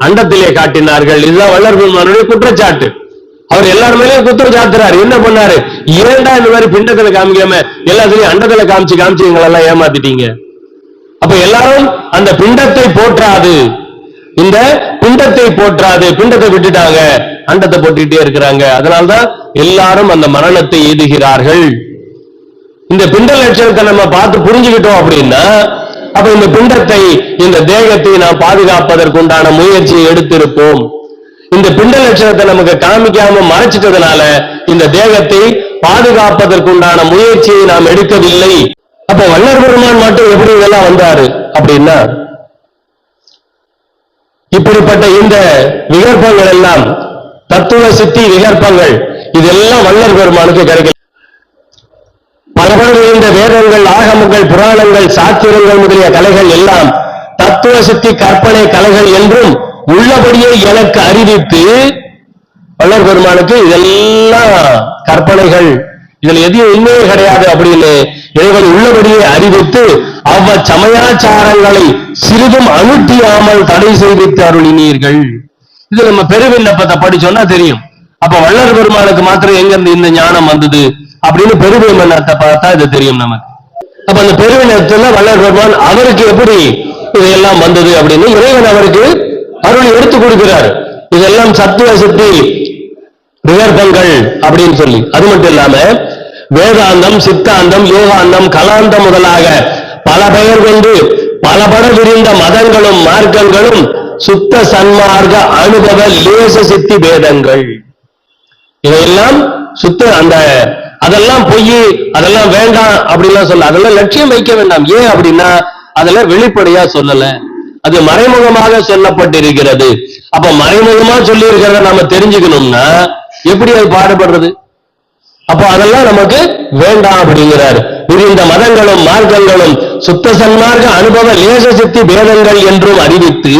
அண்டத்திலே காட்டினார்கள். இதுதான் வள்ளல் பெருமானுடைய குற்றச்சாட்டு. அவர் எல்லாருமே குற்றம் சாட்டுறாரு. என்ன பண்ணாரு? ஏண்டா இந்த மாதிரி பிண்டத்துல காமிக்காம எல்லாத்துலயும் அண்டத்துல காமிச்சு எங்களெல்லாம் ஏமாத்திட்டீங்க. அப்ப எல்லாரும் அந்த பிண்டத்தை போற்றாது, இந்த பிண்டத்தை போற்றாது, பிண்டத்தை விட்டுட்டாங்க, அண்டத்தை போட்டுக்கிட்டே இருக்கிறாங்க. அதனால்தான் எல்லாரும் அந்த மரணத்தை எய்துகிறார்கள். இந்த பிண்ட லட்சணத்தை நம்ம பார்த்து புரிஞ்சுக்கிட்டோம் அப்படின்னா, அப்ப இந்த பிண்டத்தை, இந்த தேகத்தை நாம் பாதுகாப்பதற்குண்டான முயற்சியை எடுத்திருப்போம். இந்த பிண்ட லட்சணத்தை நமக்கு காமிக்காம மறைச்சிட்டதுனால இந்த தேகத்தை பாதுகாப்பதற்குண்டான முயற்சியை நாம் எடுக்கவில்லை. அப்ப வள்ளல் பெருமான் மட்டும் எப்படி இதெல்லாம் வந்தாரு அப்படின்னா, இப்படிப்பட்ட இந்த விகற்பங்கள் எல்லாம் தத்துவ சித்தி விகற்பங்கள், இதெல்லாம் வள்ளல் பெருமானுக்கு கிடைக்கல. பலபல இந்த வேதங்கள், ஆகமங்கள், புராணங்கள், சாத்திரங்கள் முதலிய கலைகள் எல்லாம் தத்துவ சித்தி கற்பனை கலைகள் என்றும் உள்ளபடியே எனக்கு அறிவித்து, வள்ளல் பெருமானுக்கு இதெல்லாம் கற்பனைகள், இதுல எதையும் உண்மையே கிடையாது அப்படின்னு இறைவன் உள்ளபடியே அறிவித்து அவ்வச்சமயாச்சாரங்களை சிறிதும் அனுட்டியாமல் தடை செய்வித்து அருளினீர்கள். இது நம்ம பெருவிண்ணப்பத்தை படிச்சோம்னா தெரியும். அப்ப வள்ளல் பெருமானுக்கு மாத்திரம் எங்க இருந்து இந்த ஞானம் வந்தது அப்படின்னு பெருவிண்ணத்தை பார்த்தா இது தெரியும் நமக்கு. அப்ப அந்த பெருவிண்ணத்துல வள்ளல் பெருமான் அவருக்கு எப்படி இதெல்லாம் வந்தது அப்படின்னு இறைவன் அவருக்கு அருள் எடுத்து கொடுக்கிறார். இதெல்லாம் சத்துவ சித்தி விகற்பங்கள் அப்படின்னு சொல்லி. அது மட்டும் இல்லாம வேதாந்தம், சித்தாந்தம், யோகாந்தம், கலாந்தம் முதலாக பல பெயர் கொண்டு பலபட விரிந்த மதங்களும் மார்க்கங்களும் சுத்த சன்மார்க்க அனுபவ லேச சித்தி வேதங்கள். இதையெல்லாம் சுத்த அந்த அதெல்லாம் பொய், அதெல்லாம் வேண்டாம் அப்படின்லாம் சொல்ல, அதெல்லாம் லட்சியம் வைக்க வேண்டாம். ஏன் அப்படின்னா அதெல்லாம் வெளிப்படையா சொல்லல, அது மறைமுகமாக சொல்லப்பட்டிருக்கிறது. அப்ப மறைமுகமா சொல்லி இருக்கிறத நாம தெரிஞ்சுக்கணும்னா எப்படி அது பாடுபடுறது? அப்போ அதெல்லாம் நமக்கு வேண்டாம் அப்படிங்கிறார். இந்த மதங்களும் மார்க்கங்களும் சுத்த சன்மார்க்க அனுபவ லேச சித்தி பேதங்கள் என்றும் அறிவித்து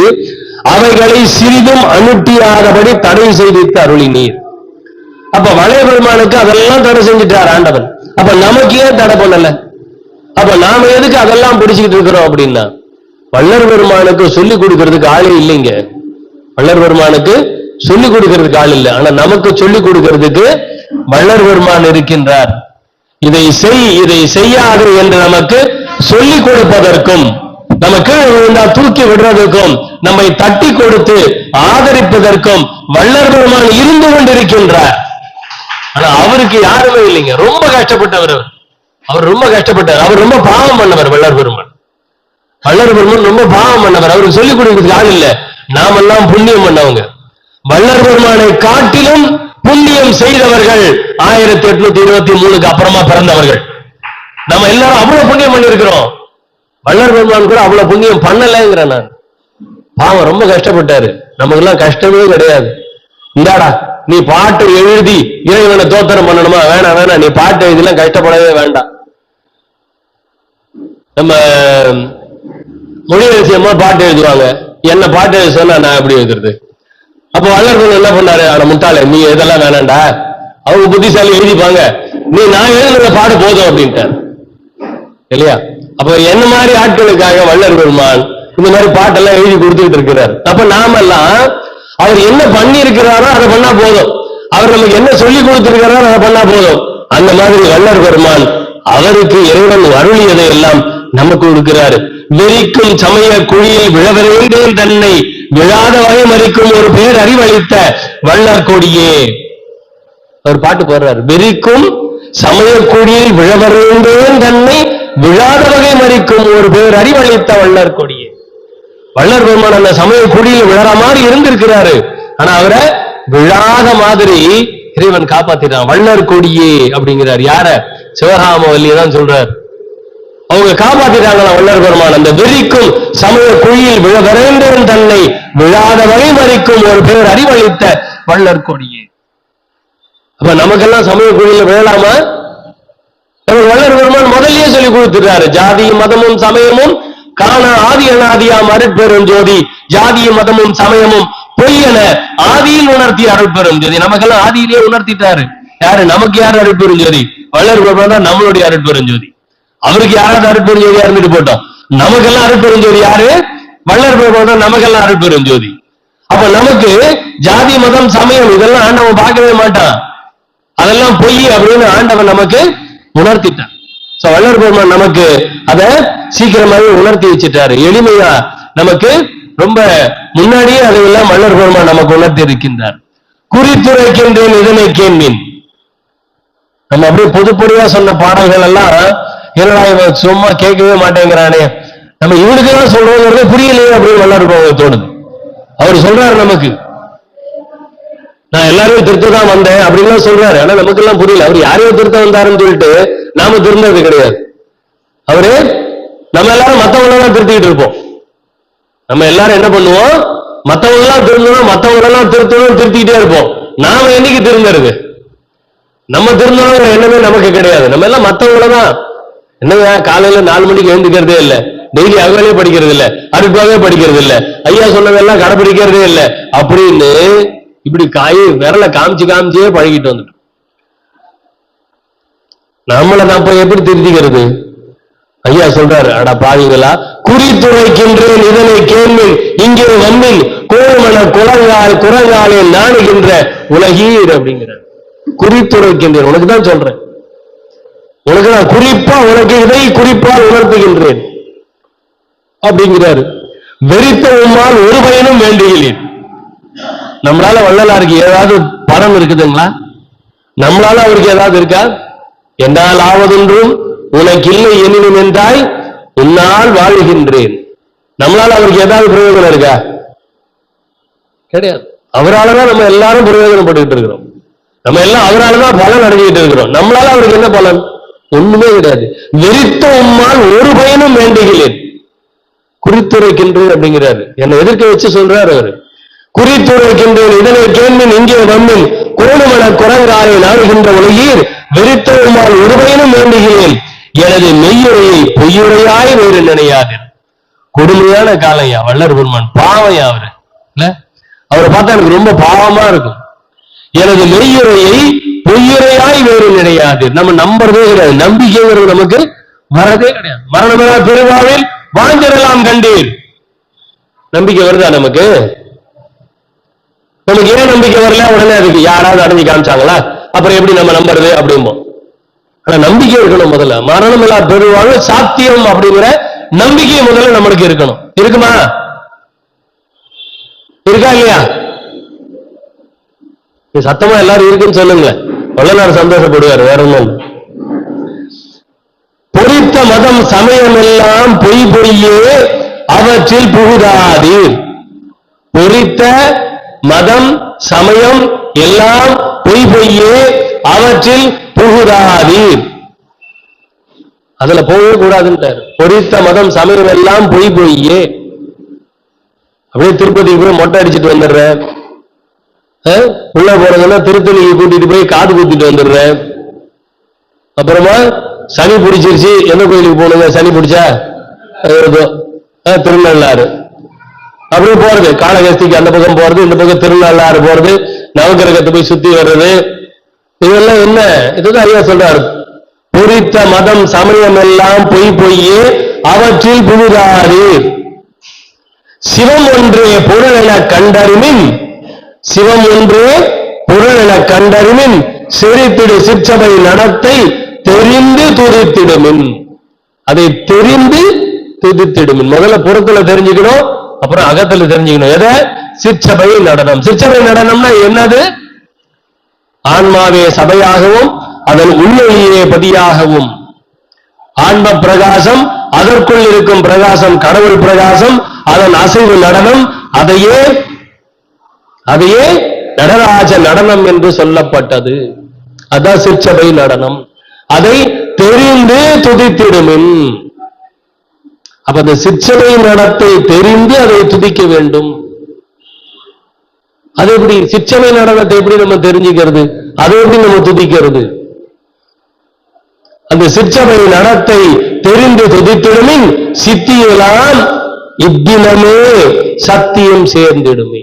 அவைகளை சிறிதும் அனுட்டியாதபடி தடை செய்வித்து அருளினீர். அப்ப வள்ளல் பெருமானுக்கு அதெல்லாம் தடை செஞ்சுட்டார் ஆண்டவன். அப்ப நமக்கு ஏன் தடை பண்ணல? அப்ப நாம எதுக்கு அதெல்லாம் பிடிச்சுக்கிட்டு இருக்கிறோம் அப்படின்னா, வள்ளல் பெருமானுக்கு சொல்லிக் கொடுக்கறதுக்கு ஆளே இல்லைங்க. வள்ளல் பெருமானுக்கு சொல்லிக் கொடுக்கறதுக்கு ஆள் இல்லை. ஆனா நமக்கு சொல்லிக் கொடுக்கறதுக்கு வள்ளல் பெருமான் இருக்கின்றார். இதை செய், இதை செய்யாது என்று நமக்கு சொல்லிக் கொடுப்பதற்கும், நமக்கு தூக்கி விடுறதுக்கும், நம்மை தட்டி கொடுத்து ஆதரிப்பதற்கும் வள்ளல் பெருமான் இருந்து கொண்டிருக்கின்றார். ஆனா அவருக்கு யாருமே இல்லைங்க. ரொம்ப கஷ்டப்பட்டவர் அவர், ரொம்ப கஷ்டப்பட்டார். அவர் ரொம்ப பாவம் பண்ணவர் வள்ளல் பெருமான். வள்ளல் பெருமான் ரொம்ப பாவம் பண்ணவர். அவருக்கு சொல்லிக் கொடுக்கிறதுக்கு ஆள் இல்லை. நாமெல்லாம் புண்ணியம் பண்ணவங்க. வள்ளல் பெருமானை காட்டிலும் புண்ணியம் செய்தவர்கள் 1823 அப்புறமா பிறந்தவர்கள். நம்ம எல்லாரும் அவ்வளவு புண்ணியம் பண்ணிருக்கிறோம். வள்ளல் பெருமான் கூட அவ்வளவு புண்ணியம் பண்ணலைங்கிற நான். பாவம் ரொம்ப கஷ்டப்பட்டாரு. நமக்கு எல்லாம் கஷ்டமே கிடையாது. இந்தாடா நீ பாட்டு எழுதி இறைவனை தோத்திரம் பண்ணணுமா? வேணாம் வேணாம், நீ பாட்டு எழுதிலாம் கஷ்டப்படவே வேண்டாம். நம்ம மொழியரசி அம்மா பாட்டு எழுதுவாங்க. என்ன பாட்டு எழுத சொன்னா நான் எப்படி எழுதுறது? அப்போ வள்ளல் பெருமான் என்ன பண்ணாரு? ஆனா முட்டாளே, நீ இதெல்லாம் வேணாண்டா, அவங்க புத்திசாலி எழுதிப்பாங்க, நீ நான் எழுதுன பாடு போதும் அப்படின்ட்டார் இல்லையா? அப்ப என்ன மாதிரி ஆட்களுக்காக வள்ளல் பெருமான் இந்த மாதிரி பாட்டெல்லாம் எழுதி கொடுத்துட்டு இருக்கிறார். அப்ப நாமெல்லாம் அவர் என்ன பண்ணி இருக்கிறாரோ அதை பண்ணா போதும், அவர் நமக்கு என்ன சொல்லி கொடுத்திருக்கிறாரோ அதை பண்ணா போதும். அந்த மாதிரி வள்ளல் பெருமான் அவருக்கு இறைவன் அருளியதை எல்லாம் நமக்கு கொடுக்கிறாரு. வெறிக்கும் சமய குழியில் விழவரேந்தேன் தன்னை விழாத வகை மறிக்கும் ஒரு பேர் அறிவளித்த வள்ளற் கொடியே. அவர் பாட்டு போடுறார். வெறிக்கும் சமய குழியில் விழவரேந்தேன் தன்னை விழாத வகை மறிக்கும் ஒரு பேர் அறிவளித்த வள்ளற் கொடியே. வள்ளல் பெருமான் அந்த சமய குழியில் விழற மாதிரி இருந்திருக்கிறாரு. ஆனா அவரை விழாத மாதிரி இறைவன் காப்பாத்திட்டான். வள்ளர் கொடியே அப்படிங்கிறார். யார? சிவகாமவல்லியை தான் சொல்றார். அவங்க காப்பாத்திட்டாங்களா வள்ளர் பெருமான். அந்த வெறிக்கும் சமய குழியில் விழவரேந்தவன் தன்னை விழாத வகை மறிக்கும் ஒரு பேர் அறிவளித்த வள்ளர் கொடியே. அப்ப நமக்கெல்லாம் சமய குழியில விழலாமா? நமக்கு வள்ளர் பெருமான் முதல்லயே சொல்லி கொடுத்துட்டாரு. ஜாதியும் மதமும் சமயமும் காண ஆதி அநாதியாம் அருட்பெரும் ஜோதி, ஜாதியும் மதமும் சமயமும் பொய்யன ஆதியில் உணர்த்தி அருட்பெரும் ஜோதி. நமக்கெல்லாம் ஆதியிலேயே உணர்த்திட்டாரு. யாரு? நமக்கு யாரு அருட்பெரும் ஜோதி? வள்ளர் பெருமான் தான் நம்மளுடைய அருட்பெரும் ஜோதி. அவருக்கு யாராவது அருட்பெரும் ஜோதியா இருந்துட்டு போட்டோம். நமக்கெல்லாம் அருட்பெரும் ஜோதி யாரு? வள்ளர் பெருமான் தான் நமக்கெல்லாம் அருட்பெரும் ஜோதி. அப்ப நமக்கு ஜாதி மதம் சமயம் இதெல்லாம் ஆண்டவன் பார்க்கவே மாட்டான். அதெல்லாம் பொய் அப்படின்னு ஆண்டவன் நமக்கு உணர்த்திட்டான். வள்ளர் பெருமான் நமக்கு அத சீக்கிரமாவே உணர்த்தி வச்சுட்டாரு. எளிமையா நமக்கு ரொம்ப முன்னாடியே அதையெல்லாம் வள்ளர் பெருமான் நமக்கு உணர்த்தி இருக்கின்றார். குறித்துரைக்கின்றேன் இதனை கேள்வின். நம்ம அப்படியே பொதுப்பொடியா சொன்ன பாடல்கள் எல்லாம் என்னடா இவன் சும்மா கேட்கவே மாட்டேங்கிறானே, நம்ம இவனுக்குதான் சொல்றோங்கிறது புரியலையே அப்படின்னு வள்ளர் பெருமான் தோணுது. அவர் சொல்றாரு நமக்கு, நான் எல்லாரையும் திருத்ததான் வந்தேன் அப்படின்லாம் சொல்றாரு. ஆனா நமக்கு எல்லாம் புரியல. அவர் யாரையும் திருத்த வந்தாருன்னு சொல்லிட்டு நாம திருந்தது கிடையாது. அவரு நம்ம எல்லாரும் மத்தவங்க எல்லாம் திருத்திக்கிட்டு இருப்போம். நம்ம எல்லாரும் என்ன பண்ணுவோம்? மத்தவங்க எல்லாம் திருந்தணும், மத்தவங்க எல்லாம் திருத்தணும், திருத்திக்கிட்டே இருப்போம். நாம என்னைக்கு திருந்துறது? நம்ம திருந்தணும் எண்ணமே நமக்கு கிடையாது. நம்ம எல்லாம் மத்தவங்களதான். என்னங்க காலையில 4 மணிக்கு எழுந்துக்கிறதே இல்லை, டெய்லி அகலே படிக்கிறது இல்லை, அருட்பாவே படிக்கிறது இல்லை, ஐயா சொன்னதெல்லாம் கடைபிடிக்கிறதே இல்லை அப்படின்னு இப்படி விரல காமிச்சே பழகிட்டு வந்துட்டோம். நம்மளை நம்ம எப்படி திருத்திக்கிறது? ஐயா சொல்றாரு, அட பாவிங்களா, குறித்துரைக்கின்றேன் இதனை கேள்வின் இங்கே வம்பின் கோமன குரங்காலே நாணுகின்ற உலகீர் அப்படிங்கிறார். குறித்துரைக்கின்றேன், உனக்கு தான் சொல்றேன், உனக்கு நான் குறிப்பா உனக்கு இதை குறிப்பால் உணர்த்துகின்றேன் அப்படிங்கிறாரு. வெறித்த உம்மால் ஒரு பயனும் வேண்டுகிறேன். நம்மளால வள்ளலாருக்கு ஏதாவது பணம் இருக்குதுங்களா? நம்மளால அவருக்கு ஏதாவது இருக்கா? என்னால் ஆவதொன்றும் உனக்கு இல்லை எனினும் என்றாய் உன்னால் வாழுகின்றேன். நம்மளால அவருக்கு ஏதாவது பிரயோஜனம் இருக்கா? கிடையாது. அவரால்தான் நம்ம எல்லாரும் பிரயோஜனப்பட்டு இருக்கிறோம். நம்ம எல்லாம் அவரால்தான் பலன் அடைஞ்சிட்டு இருக்கிறோம். நம்மளால அவருக்கு என்ன பலன்? ஒண்ணுமே கிடையாது. வெறித்த உம்மால் ஒரு பயனும் வேண்டுகிறேன். குறித்துரைக்கின்றேன் அப்படிங்கிறாரு. என்னை எதிர்க்க வச்சு சொல்றாரு அவரு. குறித்துரைக்கின்றேன் இதனை கேள்வின் இங்கே வம்பின் கோணுமன குரங்காலை நாடுகின்ற உலகீர் வெறித்த உம்மால் ஒரு பயனும் வேண்டுகிறேன். எனது மெய்யுரையை பொய்யுரையாய் வேறு நினையாது. கொடுமையான காலையா வள்ளர் பெருமான். பாவையா அவரு இல்ல, அவரை பார்த்தா எனக்கு ரொம்ப பாவமா இருக்கும். எனது மெய்யுரையை பொய்யுரையாய் வேறு நினையாது. நம்ம நம்புறதே கிடையாது. நம்பிக்கைங்கிறது நமக்கு வரதே கிடையாது. மரணமென பெருவாவில் வாழ்ந்திடலாம் கண்டீர். நம்பிக்கை வருதா நமக்கு? நமக்கு ஏன் நம்பிக்கை வரல? உடனே அதுக்கு யாராவது அடைஞ்சு காமிச்சாங்களா, அப்புறம் எப்படி நம்ம நம்புறது அப்படிம்போம். ஆனா நம்பிக்கை இருக்கணும் முதல்ல. மரணமில்லா பெருவாழ்வு சாத்தியம் அப்படிங்கிற நம்பிக்கை முதல்ல நம்மளுக்கு இருக்கணும். இருக்குமா? இருக்கா இல்லையா? சத்தமா எல்லாரும் இருக்குன்னு சொல்லுங்களேன். வள்ளலார் சந்தோஷப்படுவார். வேற ஒண்ணும். பொறித்த மதம் சமயம் எல்லாம் பொய் பொய்யே அவற்றில் புகுதாதீர். பொறித்த மதம் சமயம் எல்லாம் பொய் பொய்யே அவற்றில் புகுதாதீர். அதுல போகவே கூடாதுன்றார். பொறித்த மதம் சமயம் எல்லாம் பொய் பொய்யே. அப்படியே திருப்பதிக்கு போய் மொட்டை அடிச்சுட்டு வந்துடுறேன், உள்ள போறதுன்னா திருத்தணிக்கு கூட்டிட்டு போய் காது கூட்டிட்டு வந்துடுறேன். அப்புறமா சனி பிடிச்சிருச்சு, எந்த கோயிலுக்கு போகணுங்க? சனி பிடிச்சா திருநள்ளாறு. அப்படியே போறது, காளகஸ்திக்கு அந்த பக்கம் போறது, இந்த பக்கம் திருநள்ளாறு போறது, நவகிரகத்தை போய் சுத்தி வர்றது, இதெல்லாம் என்ன? இதுதான் ஐயா சொல்றாரு. பொறித்த மதம் சமயம் எல்லாம் பொய் பொய்யே அவற்றில் புகுதாதீர். சிவம் ஒன்றே பொருள் என கண்டறிமின், சிவம் ஒன்றே பொருள் என கண்டறிமின் செழித்திடு சிற்சபை நடத்தை தெரிந்து துதித்திடுமின். அதை தெரிந்து துதித்திடுமின். முதல்ல புறத்துல தெரிஞ்சுக்கணும், அப்புறம் அகத்துல தெரிஞ்சுக்கணும். எதை? சிற்சபை நடனம். சிற்சபை நடனம்னா என்னது? ஆன்மாவே சபையாகவும் அதன் உள்ளொளியே பதியாகவும், ஆன்ம பிரகாசம், அதற்குள் இருக்கும் பிரகாசம் கடவுள் பிரகாசம், அதன் அசைவு நடனம், அதையே நடராஜ நடனம் என்று சொல்லப்பட்டது. அதான் சிற்சபை நடனம். அதை தெரிந்து துதித்திடுமின். அப்ப அந்த சிற்சபை நடத்தை தெரிந்து அதை துதிக்க வேண்டும். அது எப்படி சிற்சபை நடனத்தை எப்படி நம்ம தெரிஞ்சுக்கிறது? அதை எப்படி நம்ம துதிக்கிறது? அந்த சிற்சபை நடத்தை தெரிந்து துதித்திடுமின் சித்தியெல்லாம் இத்தினமே சத்தியம் சேர்ந்திடுமே.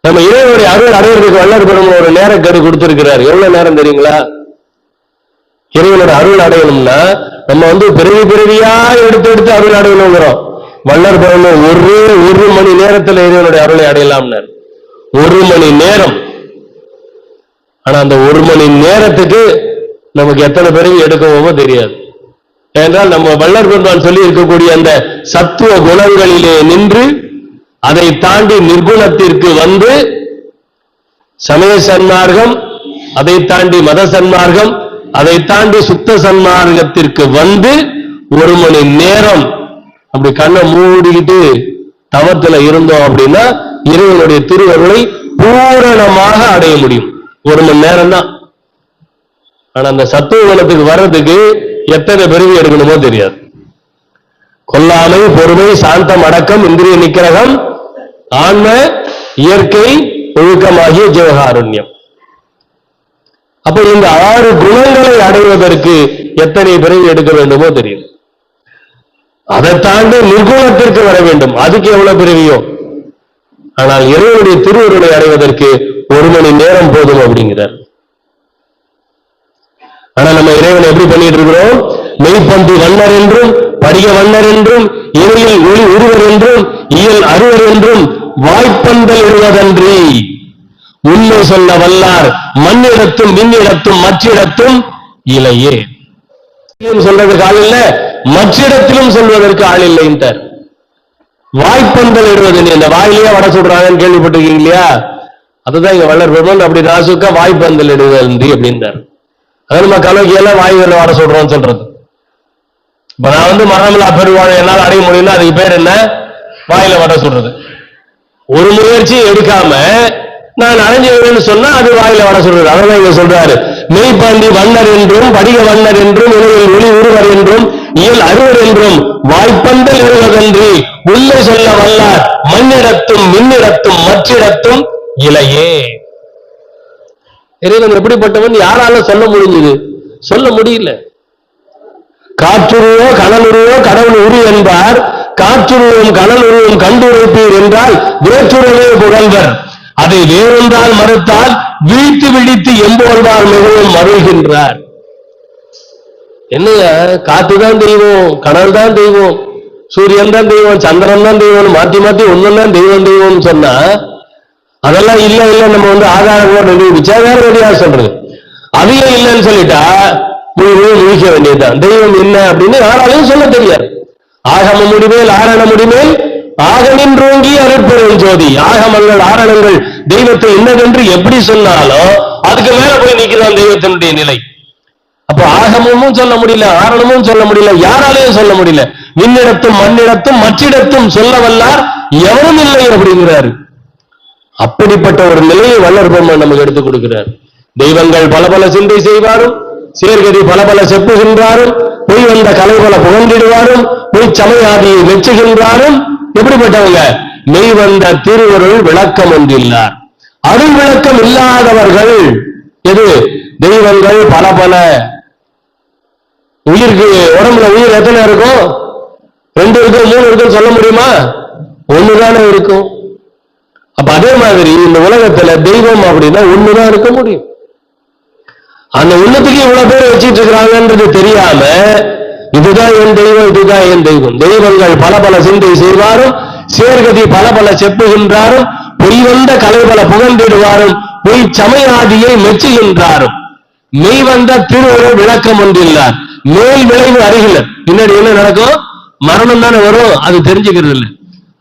நம்ம இறைவனுடைய அருள் அடைவதற்கு வள்ளல் பெருமான் ஒரு நேரக்கெடு கொடுத்திருக்கிறார். எவ்வளவு நேரம் தெரியுங்களா? இறைவனோட அருள் அடையணும்னா நம்ம பிறவியா எடுத்து அருள் அடையணுங்கிறோம். வள்ளல் பெருமான் ஒரு மணி நேரத்தில் இறைவனுடைய அருளை அடையலாம்னார். 1 மணி நேரம். ஆனா அந்த 1 மணி நேரத்துக்கு நமக்கு எத்தனை பிறவி எடுக்கவோ தெரியாது. ஏனென்றால் நம்ம வள்ளல் பெருமான் சொல்லி இருக்கக்கூடிய அந்த சத்துவ குணங்களிலே நின்று அதை தாண்டி நிர்குணத்திற்கு வந்து சமய சன்மார்க்கம், அதை தாண்டி மத சன்மார்க்கம், அதை தாண்டி சுத்த சன்மார்க்கத்திற்கு வந்து 1 மணி நேரம் அப்படி கண்ணை மூடிக்கிட்டு தவத்துல இருந்தோம் அப்படின்னா இறைவனுடைய திருவருளை பூரணமாக அடைய முடியும். 1 மணி நேரம் தான். ஆனா அந்த சத்துவ குணத்துக்கு வர்றதுக்கு எத்தனை பிறவி எடுக்கணுமோ தெரியாது. கொல்லாமை, பொறுமை, சாந்தம், அடக்கம், இந்திரிய நிக்கிரகம், ஆன்ம இயற்கை ஒழுக்கமாகிய ஜீவகாருண்யம். அப்ப இந்த 6 குணங்களை அடைவதற்கு எத்தனை பிறவி எடுக்க வேண்டுமோ தெரியும். அதை தாண்டி நிர்குணத்திற்கு வர வேண்டும். அதுக்கு எவ்வளவு பிறவியோ. ஆனால் இறைவனுடைய திருவருளை அடைவதற்கு 1 மணி நேரம் போதும் அப்படிங்கிறார். ஆனா நம்ம இறைவனை எப்படி பண்ணிட்டு இருக்கிறோம்? மெய்ப்பந்து வண்ணர் என்றும், படிக வண்ணர் என்றும், இறையில் ஒளி உருவர் என்றும், இயல் அருவர் என்றும் வாய்ப்பந்தல் இடுவதன்றி உண்மை சொல்ல வல்லார் மண்ணிடத்தும் விண்ணிடத்தும் மற்றிடத்தும் இலையே. சொல்றதுக்கு ஆள் இல்ல, மற்றிடத்திலும் சொல்வதற்கு ஆள் இல்லைன்றார். வாய்ப்பந்தல் இடுவது, இந்த வாயிலேயே வட சொல்றாங்கன்னு கேள்விப்பட்டிருக்கீங்க இல்லையா? அதுதான் இங்க வள்ளல் பெருமான் அப்படி நாசுக்கா வாய்ப்பந்தல் இடுதல் அப்படின்றார். அதை நம்ம கலோக்கியெல்லாம் வாய்களை வட சொல்றோம்னு சொல்றது. இப்ப நான் மரணமில்லா பெருவாழ் என்னால் அடைய முடியும்னா அதுக்கு பேர் என்ன? வாயில வட சொல்றது. ஒரு முயற்சி எடுக்காம நான் அடைஞ்சுவேன்னு சொன்னா அது வாயில வட சொல்றது. அதெல்லாம் இங்க சொல்றாரு, மெய்ப்பாண்டி வண்ணர் என்றும், படிக வண்ணர் என்றும், இலையில் ஒளி உருவர் என்றும், இயல் அருவர் என்றும் வாய்ப்பந்தல் இடுவதன்றி உண்மை சொல்ல வல்லார் மண்ணிடத்தும் விண்ணிடத்தும் மற்றிடத்தும் இலையே. இறைவன் எப்படிப்பட்டவன் யாரால சொல்ல முடிஞ்சது? சொல்ல முடியல. காற்றுருவோ கனலுருவோ கடவுள் உரு என்பார், காற்றுருவும் கனல் உருவும் கண்டுரைப்பீர் என்றால் வேற்றுறவே புகழ்வர், அதை வேறொன்றால் மறுத்தால் வீழ்த்து விழித்து எம்போழ்வார் மிகவும் மறுகின்றார். என்னையா, காத்துதான் தெய்வம், கடல் தான் தெய்வம், சூரியன் தான் தெய்வம், சந்திரன் தான் தெய்வம், மாத்தி மாத்தி ஒண்ணுதான் தெய்வம் தெய்வம்னு சொன்னா அதெல்லாம் இல்ல இல்ல நம்ம ஆதாரங்களோட நிரூபிச்சா வேற வழியா சொல்றது. அதையும் இல்லைன்னு சொல்லிட்டா முழிக்க வேண்டியதுதான். தெய்வம் என்ன அப்படின்னு யாராலையும் சொல்ல தெரியாது. ஆகம முடிமேல் ஆரண முடிமேல் ஆகமின்றோங்கி அருட்பெரும் ஜோதி. ஆகமங்கள் ஆரணங்கள் தெய்வத்தை என்னதென்று எப்படி சொன்னாலும் அதுக்கு மேல போய் நிற்கிறான் தெய்வத்தினுடைய நிலை. அப்ப ஆகமும் சொல்ல முடியல, ஆரணமும் சொல்ல முடியல, யாராலையும் சொல்ல முடியல. விண்ணிடத்தும் மண்ணிடத்தும் மற்றிடத்தும் சொல்ல வல்லார் எவரும் இல்லை அப்படிங்கிறாரு. அப்படிப்பட்ட ஒரு நிலையை வள்ளல் பெருமான் நமக்கு எடுத்துக் கொடுக்கிறார். தெய்வங்கள் பல பல சிந்தை செய்வாரும், சேர்கதி பல பல செப்புகின்றாரும், பொய் வந்த கலைபல புகழ்ந்திடுவாரும், பொய் சமயாதியை மெச்சுகின்றாரும். எப்படிப்பட்டவங்க? மெய் வந்த திருவருள் விளக்கம் ஒன்றில்லார். அருள் விளக்கம் இல்லாதவர்கள். எது? தெய்வங்கள் பல பல. உயிருக்கு உடம்புல உயிர் எத்தனை இருக்கும்? 2 இருக்கும், 3 இருக்கும் சொல்ல முடியுமா? 1 தானே இருக்கும். அப்ப அதே மாதிரி இந்த உலகத்துல தெய்வம் அப்படின்னா 1 தான் இருக்க முடியும். அந்த உள்ளத்துக்கு இவ்வளவு பேர் வச்சிட்டு இருக்கிறாங்கன்றது தெரியாம இதுதான் என் தெய்வம், இதுதான் என் தெய்வம். தெய்வங்கள் பல பல சிந்தை செய்வாரும், சேர்கதி பல பல செப்புகின்றாரும், பொய் வந்த கலை பல புகழ்ந்திடுவாரும், பொய் சமயாதியை மெச்சுகின்றாரும், மெய் வந்த திருவருள் விளக்கம் ஒன்றில்லார். மேல் விளைவு அறிகில. பின்னாடி என்ன நடக்கும்? மரணம் தானே வரும், அது தெரிஞ்சுக்கிறது இல்லை.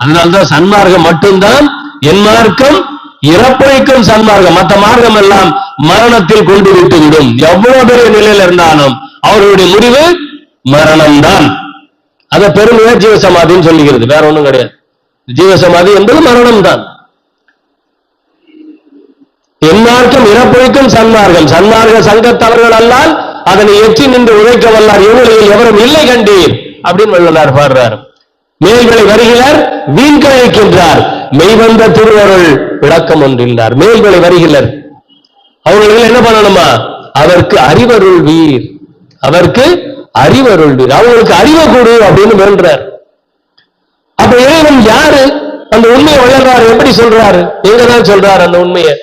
அதனால்தான் சன்மார்க்கம் மட்டும்தான் என் மார்க்கம், இறப்பைக்கும் சன்மார்க்கம். மற்ற மார்க்கம் எல்லாம் மரணத்தில் கொண்டு விட்டு விடும். எவ்வளவு பெரிய நிலையில இருந்தாலும் அவர்களுடைய முடிவு மரணம் தான். அத பெருமையா ஜீவசமாதின்னு சொல்லுகிறது, வேற ஒண்ணும் கிடையாது. ஜீவசமாதி என்பது மரணம் தான். எந்நாட்டும் இறப்பொழிக்கும் சன்மார்க்கம், சன்மார்க்க சங்கத்தவர்கள் அல்லால் அதனை எற்றி நின்று உழைக்க வல்லார் இவர்களில் எவரும் இல்லை கண்டீர் அப்படின்னு வள்ளலார் பாடுறார். மேல்களை வருகிறார், வீண்கழிக்கின்றார், மெய்வந்த திருவருள் விளக்கம் ஒன்றில்லார். மேல்களை வருகிறார், அவர்கள் என்ன பண்ணணுமா? அவருக்கு அறிவருள் வீர், அவருக்கு அறிவருள் வீர், அவங்களுக்கு அறிவை கொடு அப்படின்னு வேண்டார். அப்ப இறைவன் யாரு? அந்த உண்மையை வள்ளலார் எப்படி சொல்றாரு? எங்கதான் சொல்றாரு அந்த உண்மையை?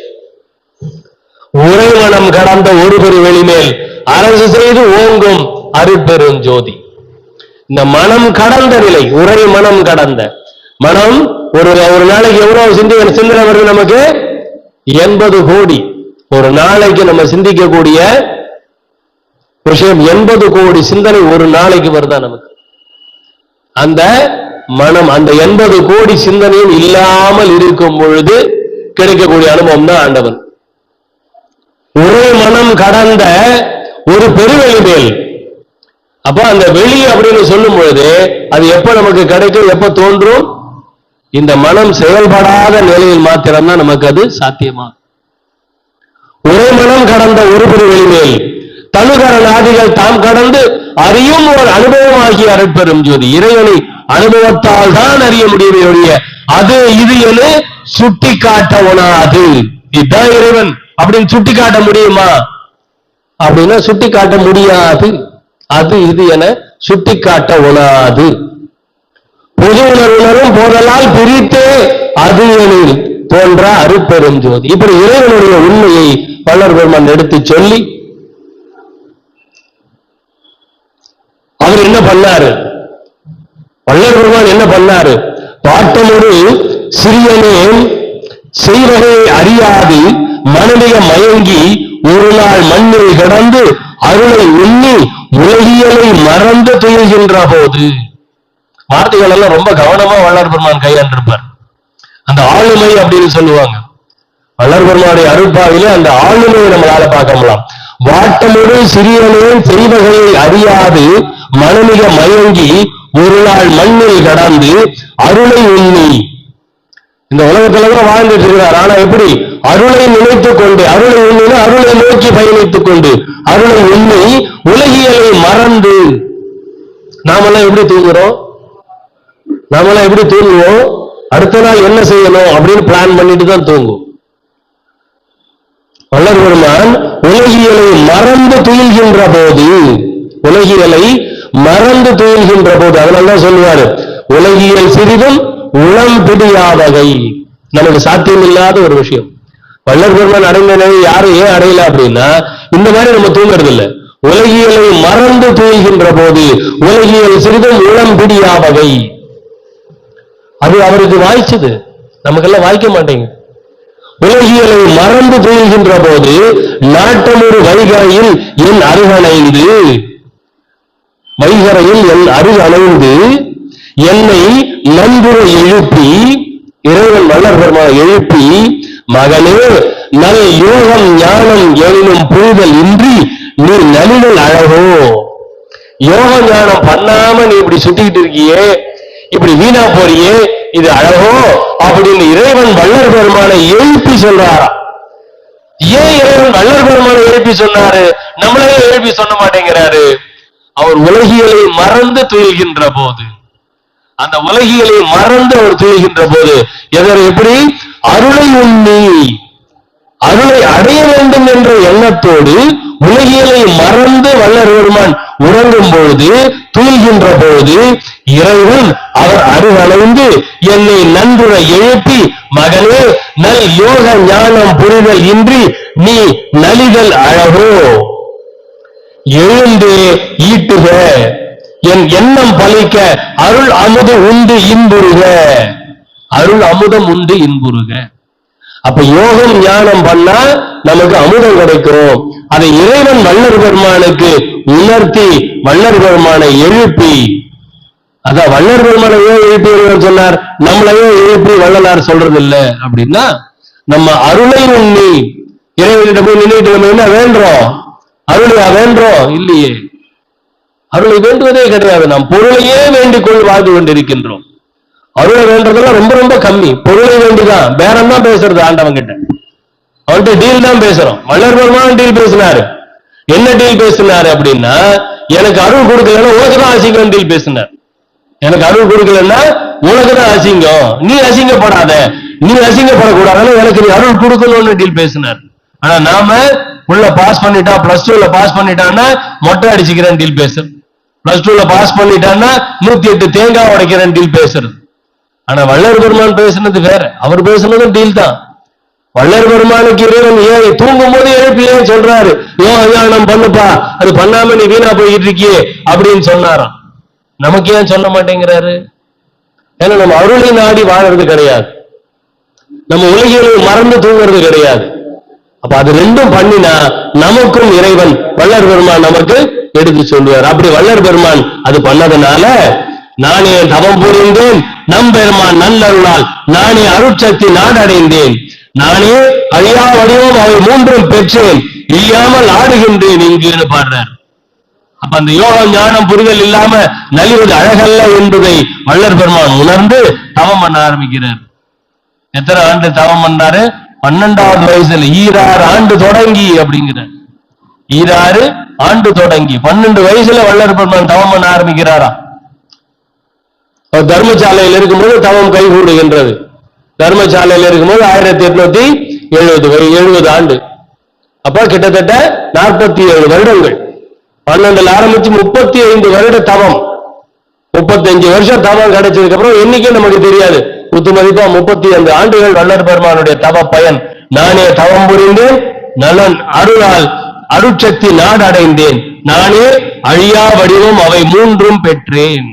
உறைமனம் கடந்த ஒரு பெரு வெளிமேல் அரசு செய்து ஓங்கும் அருட்பெரும் ஜோதி. இந்த மனம் கடந்த நிலை, உரை மனம் கடந்த மனம். ஒரு நாளைக்கு எவ்வளவு சிந்தனை வருது நமக்கு? 80 கோடி. ஒரு நாளைக்கு நம்ம சிந்திக்கக்கூடிய விஷயம் 80 கோடி சிந்தனை ஒரு நாளைக்கு வருதா நமக்கு? அந்த மனம் அந்த 80 கோடி சிந்தனையும் இல்லாமல் இருக்கும் பொழுது கிடைக்கக்கூடிய அனுபவம் தான் ஆண்டவன். ஒரே மனம் கடந்த ஒரு பெருவெளி மேல். அப்ப அந்த வெளி அப்படின்னு சொல்லும் பொழுது அது எப்ப நமக்கு கிடைக்கும், எப்ப தோன்றும்? இந்த மனம் செயல்படாத நிலையில் மாத்திரம்தான் நமக்கு அது சாத்தியமா. ஒரே மனம் கடந்த ஒரு பெருவெளி மேல் தனுகரண ஆதிகள் தாம் கடந்து அறியும் ஒரு அனுபவமாகிய அருட்பெரும் ஜோதி. இறைவனை அனுபவத்தால் தான் அறிய முடியவே அது இது என சுட்டி காட்ட உணாது. இதுதான் இறைவன் அப்படின்னு சுட்டி காட்ட முடியுமா? அப்படின்னா சுட்டி காட்ட முடியாது. அது இது என சுட்டி காட்ட உணாது. பொது உணர்வுணரும் போதலால் பிரித்தே அது எனில் தோன்ற அருட்பெரும் ஜோதி. இப்படி இறைவனுடைய உண்மையை வள்ளல் பெருமான் எடுத்து சொல்லி அவர் என்ன பண்ணாரு? வள்ளல் பெருமான் என்ன பண்ணாரு? பாட்டமொரு சிறியனே செய்வகை அறியாது மனதிக மயங்கி ஒரு நாள் மண்ணில் கிடந்து அருளை உண்ணி உலகியலை மறந்து துயில்கின்ற போது. வார்த்தைகள் எல்லாம் ரொம்ப கவனமா வள்ளல் பெருமான் கையாண்டிருப்பார். அந்த ஆளுமை அப்படின்னு சொல்லுவாங்க. வள்ளல் பெருமானுடைய அருட்பாவிலே அந்த ஆளுமையை நம்மளால பார்க்க முடியலாம். வாட்டமொரு சிறியனே செய்வகையை அறியாது மனமிக மயங்கி ஒரு நாள் மண்ணில் கடந்து அருளை உண்ணி. இந்த உலகத்துல தான் வாழ்ந்துட்டு இருக்கிறார். ஆனா எப்படி? அருளை நினைத்துக் கொண்டு, அருளை உண்ணினா அருளை நோக்கி பயணித்துக் கொண்டு அருளை உண்ணி உலகியலை மறந்து. நாமெல்லாம் எப்படி தூங்குறோம்? நாமெல்லாம் எப்படி தூங்குவோம்? அடுத்த நாள் என்ன செய்யணும் அப்படின்னு பிளான் பண்ணிட்டு தான் தூங்கும். வள்ளல் பெருமான் உலகியலை மறந்து துயில்கின்ற போது, உலகியலை மறந்து துயில்கின்ற போது, அதனால்தான் சொல்லுவாரு உலகியல் சிறிதும் உளம் பிடியாவகை. நமக்கு சாத்தியம் இல்லாத ஒரு விஷயம். வள்ளல் பெருமான் அடைந்த நிலை யாரும் ஏன் அடையல அப்படின்னா இந்த மாதிரி நம்ம தூங்குறது இல்லை. உலகியலை மறந்து துயில்கின்ற போது உலகியல் சிறிதும் உளம் பிடியாவகை. அது அவருக்கு வாய்ச்சது, நமக்கெல்லாம் வாய்க்க மாட்டேங்குது. உலகியலை மறந்து துயில்கின்ற போது நாட்டமொரு வைகரையில் என் அருகணைந்து, வைகரையில் என் அருகணைந்து என்னை நன்புற எழுப்பி, இறைவன் வள்ளல் பெருமானை எழுப்பி, மகனே நல் யோகம் ஞானம் எனினும் புரிதல் இன்றி நீ நலிதல் அழகோ. யோக ஞானம் பண்ணாம நீ இப்படி சுத்திக்கிட்டு இருக்கியே, இப்படி வீணா போறியே, இது அழகோ அப்படின்னு இறைவன் வள்ளல் பெருமானை எழுப்பி சொல்றாரா. ஏன் இறைவன் வள்ளல் பெருமானை எழுப்பி சொன்னாரு? நம்மளே எழுப்பி சொல்ல மாட்டேங்கிறாரு. அவர் உலகியலை மறந்து துயில்கின்ற போது, அந்த உலகியலை மறந்து அவர் துயில்கின்ற போது எப்படி? அருளை உண்ணி அருளை அடைய வேண்டும் என்ற எண்ணத்தோடு உலகியலை மறந்து வள்ளல் பெருமான் உறங்கும் பொழுது, துயில்கின்ற போது இறைவன் அவர் அருகணைந்து என்னை நன்றுற எழுப்பி, மகனே நல் யோக ஞானம் புரிதல் இன்றி நீ நலிதல் அழகோ. எழுந்து ஈட்டுக என் எண்ணம் பலிக்க அருள் அமுது உண்டு இன்புறுக. அருள் அமுதம் உண்டு இன்புறுக. அப்ப யோகம் ஞானம் பண்ணா நமக்கு அமுதம் கிடைக்கும். அதை இறைவன் வள்ளல் பெருமானுக்கு உணர்த்தி வள்ளல் பெருமானை எழுப்பி, அதான் வள்ளல் பெருமானை ஏன் எழுப்பி சொன்னார்? நம்மளையே எழுப்பி வள்ளலார் சொல்றது இல்லை அப்படின்னா, நம்ம அருளை உண்ணி இறைவனிட போய் நின்றுட்டு நம்ம என்ன வேண்டோம்? அருளையா வேண்டோம்? இல்லையே, அருளை வேண்டுவதே கிடையாது. நாம் பொருளையே வேண்டிக் கொண்டு வாழ்ந்து கொண்டிருக்கின்றோம். அருளை வேண்டதெல்லாம் ரொம்ப ரொம்ப கம்மி. பொருளை வேண்டிதான் பேரம் தான் பேசுறது ஆண்டவன் கிட்ட. அவன்கிட்ட டீல் தான் பேசுறோம். வள்ளல் பெருமான் டீல் பேசினாரு. என்ன டீல் பேசினாரு அப்படின்னா, எனக்கு அருள் கொடுக்கலன்னா உனக்கு தான் அசிங்கம் டீல் பேசினார். எனக்கு அருள் கொடுக்கலன்னா உனக்கு தான் அசிங்கம், நீ அசிங்கப்படாத, நீ அசிங்கப்படக்கூடாது, எனக்கு நீ அருள் கொடுக்கணும்னு டீல் பேசினார். ஆனா நாம உள்ள பாஸ் பண்ணிட்டா, பிளஸ் 2ல பாஸ் பண்ணிட்டான்னா மொட்டை அடிச்சுக்கிறேன் டீல் பேசுறது. பிளஸ் 2ல பாஸ் பண்ணிட்டான்னா 108 தேங்காய் உடைக்கிறேன் டீல் பேசுறது. ஆனா வள்ளல் பெருமான் பேசுனது வேற. அவர் பேசுனதும் டீல் தான். வள்ளல் பெருமானுக்கு இறைவன் ஏன் தூங்கும் போது எழுப்பி ஏன் சொல்றாரு, யோகானம் பண்ணுப்பா, அது பண்ணாம நீ வீணா போயிட்டு இருக்கியே அப்படின்னு சொன்னாராம். நமக்கு ஏன் சொல்ல மாட்டேங்கிறாரு? ஏன்னா நம்ம அருளை நாடி வாழறது கிடையாது, நம்ம உலகில் மறந்து தூங்குறது கிடையாது. அப்ப அது ரெண்டும் பண்ணினா நமக்கும் இறைவன் வள்ளல் பெருமான் நமக்கு எடுத்து சொல்லுவார். அப்படி வள்ளல் பெருமான் அது பண்ணதுனால, நானே தவம் புரிந்தேன் நம்பெருமான் நல்லருளால், நானே அருட்சக்தி நாடடைந்தேன், நானே அழியா வடிவம் அவை மூன்றும் பெற்றேன், இல்லாமல் ஆடுகின்றேன் இங்குன்னு பாடுறார். அப்ப அந்த யோகம் ஞானம் புரிதல் இல்லாம நலிவது அழகல்ல என்பதை வள்ளல் பெருமான் உணர்ந்து தவம் பண்ண ஆரம்பிக்கிறார். எத்தனை ஆண்டு தவம் பண்ணாரு? 12வது வயசுல 26 ஆண்டு தொடங்கி அப்படிங்கிறார். 26 ஆண்டு தொடங்கி 12 வயசுல வள்ளல் பெருமான் தவம் பண்ண ஆரம்பிக்கிறாரா. தர்மசாலையில் இருக்கும்போது தவம் கைகூடுகின்றது. தர்மசாலையில் இருக்கும்போது 1870 ஆண்டு. அப்ப கிட்டத்தட்ட 47 வருடங்கள். 12ல ஆரம்பிச்சு 35 வருட தவம். 35 வருஷம் தவம் கிடைச்சதுக்கு அப்புறம் என்னைக்கு நமக்கு தெரியாது. குத்து மதிப்பா 35 ஆண்டுகள் வள்ளல் பெருமானுடைய தவ பயன். நானே தவம் புரிந்தேன் நலன் அருளால் அருட்சக்தி நாடு அடைந்தேன், நானே அழியா வடிவம் அவை மூன்றும் பெற்றேன்.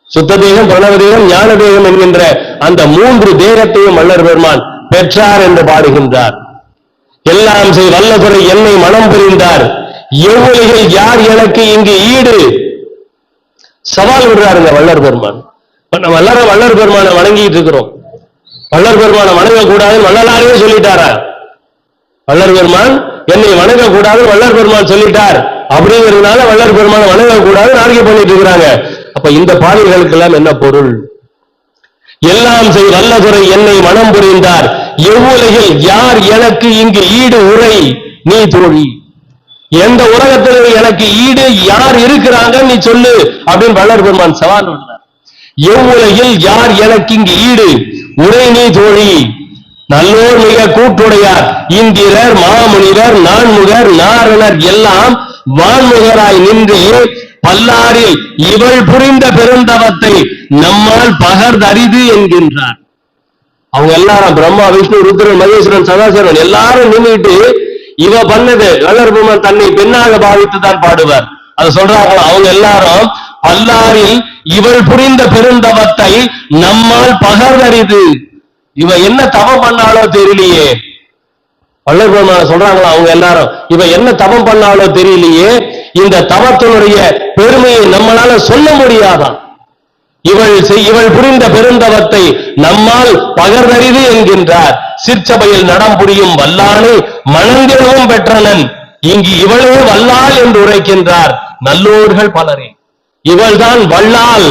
சுத்த தேகம், பிரணவ தேகம், ஞான தேகம் என்கின்ற அந்த 3 தேகத்தையும் வள்ளல் பெருமான் பெற்றார் என்று பாடுகின்றார். எல்லாம் செய் வல்லதுரை என்னை மனம் புரிந்தார், எவ்வளிகள் யார் எனக்கு இங்கு ஈடு. சவால் விடுறாருங்க வள்ளல் பெருமான். நம்ம எல்லாரும் வள்ளல் பெருமானை வணங்கிட்டு இருக்கிறோம். வள்ளல் பெருமானை வணங்கக்கூடாதுன்னு வள்ளலாரே சொல்லிட்டாரா? வள்ளல் பெருமான் என்னை வணங்கக்கூடாது வள்ளல் பெருமான் சொல்லிட்டார் அப்படிங்கிறதுனால வள்ளல் பெருமானை வணங்கக்கூடாது நாளைக்கு பண்ணிட்டு இருக்கிறாங்க. அப்ப இந்த பாடல்களுக்கு எல்லாம் என்ன பொருள்? எல்லாம் செய் வல்லதுரை என்னை மனம் புரிந்தார், எவ்வுலகில் யார் எனக்கு இங்கு ஈடு உரை நீ தோழி. எந்த உலகத்தில் எனக்கு ஈடு யார் இருக்கிறாங்க நீ சொல்லு அப்படின்னு வள்ளல் பெருமான் சவால் விடுறார். எவ்வுலகில் யார் எனக்கு இங்கு ஈடு உரை நீ தோழி. நல்லோர் மிக கூட்டுடையார், இந்திரர் மாமுனிவர் நான்முகர் நாரணர் எல்லாம் வான்முகராய் நின்று பல்லாரில் இவள் புரிந்த பெருந்தவத்தை நம்மால் பகர்தரிது என்கின்றார். அவங்க எல்லாரும் பிரம்மா விஷ்ணு ருத்ரன் மகேஸ்வரன் சதாசிவன் எல்லாரும் நின்றுட்டு இவ பண்ணது வள்ளல் பெருமான் தன்னை பெண்ணாக பாவித்து தான் பாடுவார். அது சொல்றாங்க. அவங்க எல்லாரும் பல்லாரில் இவள் புரிந்த பெருந்தவத்தை நம்மால் பகர்தரிது. இவ என்ன தவம் பண்ணாலோ தெரியலையே. வள்ளல் பெருமான சொல்றாங்களா அவங்க எல்லாரும், இவ என்ன தவம் பண்ணாலோ தெரியலையே, இந்த தவத்தினுடைய பெருமையை நம்மளால சொல்ல முடியாதான். இவள் புரிந்த பெருந்தவத்தை நம்மால் பகர்தறிது என்கின்றார். சிற்சபையில் நடம் புரியும் வல்லானை மணந்திடவும் பெற்றனன், இங்கு இவளே வல்லாள் என்று உரைக்கின்றார் நல்லோர்கள் பலரே. இவள்தான் வல்லாள்,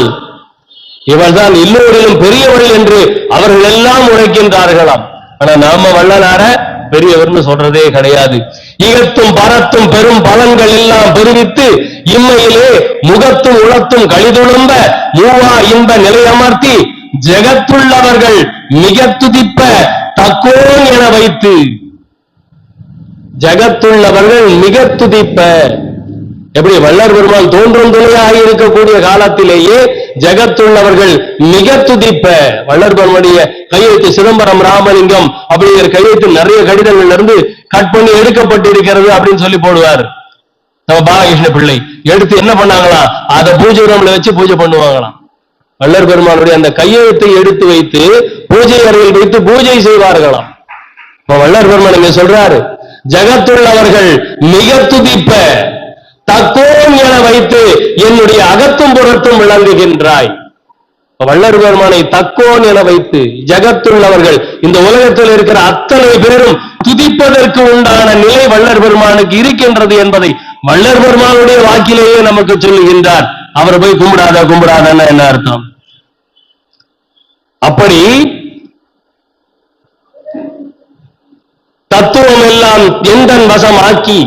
இவள்தான் எல்லோரிலும் பெரியவள் என்று அவர்கள் எல்லாம் உரைக்கின்றார்களாம். ஆனா நாம வள்ளலார பெரியவர்னு சொல்றதே கிடையாது. இகத்தும் பரத்தும் பெரும் பலன்கள் எல்லாம் பெருவித்து இம்மையிலே முகத்தும் உளத்தும் கழிதுழும்ப மூவா இன்ப நிலையமர்த்தி ஜெகத்துள்ளவர்கள் மிக துதிப்ப தக்கோன் என வைத்து. ஜகத்துள்ளவர்கள் மிக துதிப்ப. எப்படி வள்ளல் பெருமான் தோன்றும் துணையாக இருக்கக்கூடிய காலத்திலேயே ஜகத்துள்ளவர்கள் மிக துதிப்ப. வள்ளல் பெருமானுடைய கையெழுத்து சிதம்பரம் ராமலிங்கம் அப்படிங்கிற கையெழுத்து நிறைய கடிதங்கள்ல இருந்து கட் பண்ணி எடுக்கப்பட்டிருக்கிறது அப்படின்னு சொல்லி போடுவார் நம்ம பாலகிருஷ்ண பிள்ளை. எடுத்து என்ன பண்ணாங்களாம், அதை பூஜை ரூம்ல வச்சு பூஜை பண்ணுவாங்களாம். வள்ளல் பெருமானுடைய அந்த கையெழுத்தை எடுத்து வைத்து பூஜை அறையில் வைத்து பூஜை செய்வார்களாம். இப்ப வள்ளல் பெருமான் இங்க சொல்றாரு, ஜகத்துள்ளவர்கள் மிக துதிப்ப தக்கோன் என வைத்து என்னுடைய அகத்தும் புறத்தும் விளங்குகின்றாய். வள்ளல் பெருமானை தக்கோன் என வைத்து ஜகத்துள்ளவர்கள் இந்த உலகத்தில் இருக்கிற அத்தனை பேரும் துதிப்பதற்கு உண்டான நிலை வள்ளல் பெருமானுக்கு இருக்கின்றது என்பதை வள்ளல் பெருமானுடைய வாக்கிலேயே நமக்கு சொல்லுகின்றார். அவர் போய் கும்பிடாதன்னா என்ன அர்த்தம்? அப்படி தத்துவம் எல்லாம் எந்தன் வசமாக்கி,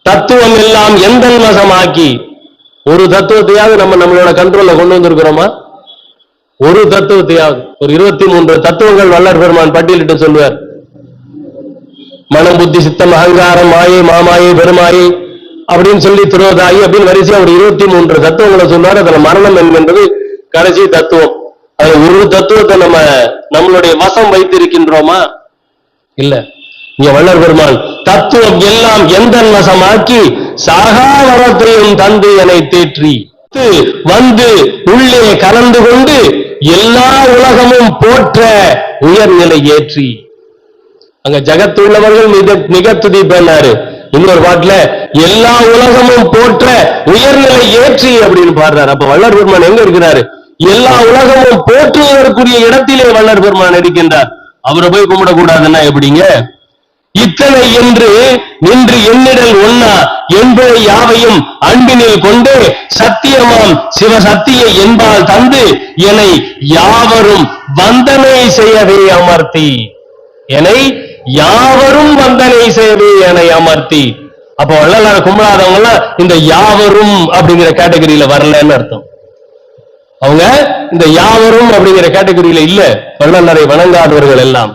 தத்துவம் எல்லாம் எந்தன் வசமாக்கி. ஒரு தத்துவத்தையாவது நம்மளோட கண்ட்ரோல்ல கொண்டு வந்திருக்கிறோமா? ஒரு தத்துவத்தையாவது. ஒரு 23 தத்துவங்கள் வள்ளல் பெருமான் பட்டியலிட்டு சொல்லுவார். மனம், புத்தி, சித்தம், அகங்காரம், மாயை, மாமாயை, பெருமாயை அப்படின்னு சொல்லி திரோதாயி அப்படின்னு வரிசையா ஒரு 23 தத்துவங்களை சொல்லுவார். அதுல மரணம் என்கின்றது கடைசி தத்துவம். அது ஒரு தத்துவத்தை நம்மளுடைய வசம் வைத்திருக்கின்றோமா? இல்ல. இங்க வள்ளல் பெருமான் தத்துவம் எல்லாம் எந்தன் வசமாக்கி சாகா வரத்தையும் தந்து என தேற்றி வந்து உள்ளே கலந்து கொண்டு எல்லா உலகமும் போற்ற உயர்நிலை ஏற்றி. அங்க ஜகத்துள்ளவர்கள் மிக துதிப்பேனாரு. இன்னொரு பாட்டுல எல்லா உலகமும் போற்ற உயர்நிலை ஏற்றி அப்படின்னு பாடுறாரு. அப்ப வள்ளல் பெருமான் எங்க இருக்கிறாரு? எல்லா உலகமும் போற்றுவதற்குரிய இடத்திலே வள்ளல் பெருமான் இருக்கின்றார். அவரை போய் கும்பிடக்கூடாதுன்னா எப்படிங்க? இத்தனை என்று நின்று எண்ணிடல் ஒன்னா என்பதை யாவையும் அன்பினில் கொண்டு சத்தியமாம் சிவசத்திய என்பால் தந்து என்னை யாவரும் வந்தனை செய்யவே அமர்த்தி, என்னை யாவரும் வந்தனை செய்யவே என்னை அமர்த்தி. அப்ப வள்ளலார கும்பிடாதவங்க எல்லாம் இந்த யாவரும் அப்படிங்கிற கேட்டகரியில வரலன்னு அர்த்தம். அவங்க இந்த யாவரும் அப்படிங்கிற கேட்டகரியில இல்ல. வள்ளலாரை வணங்காதவர்கள் எல்லாம்.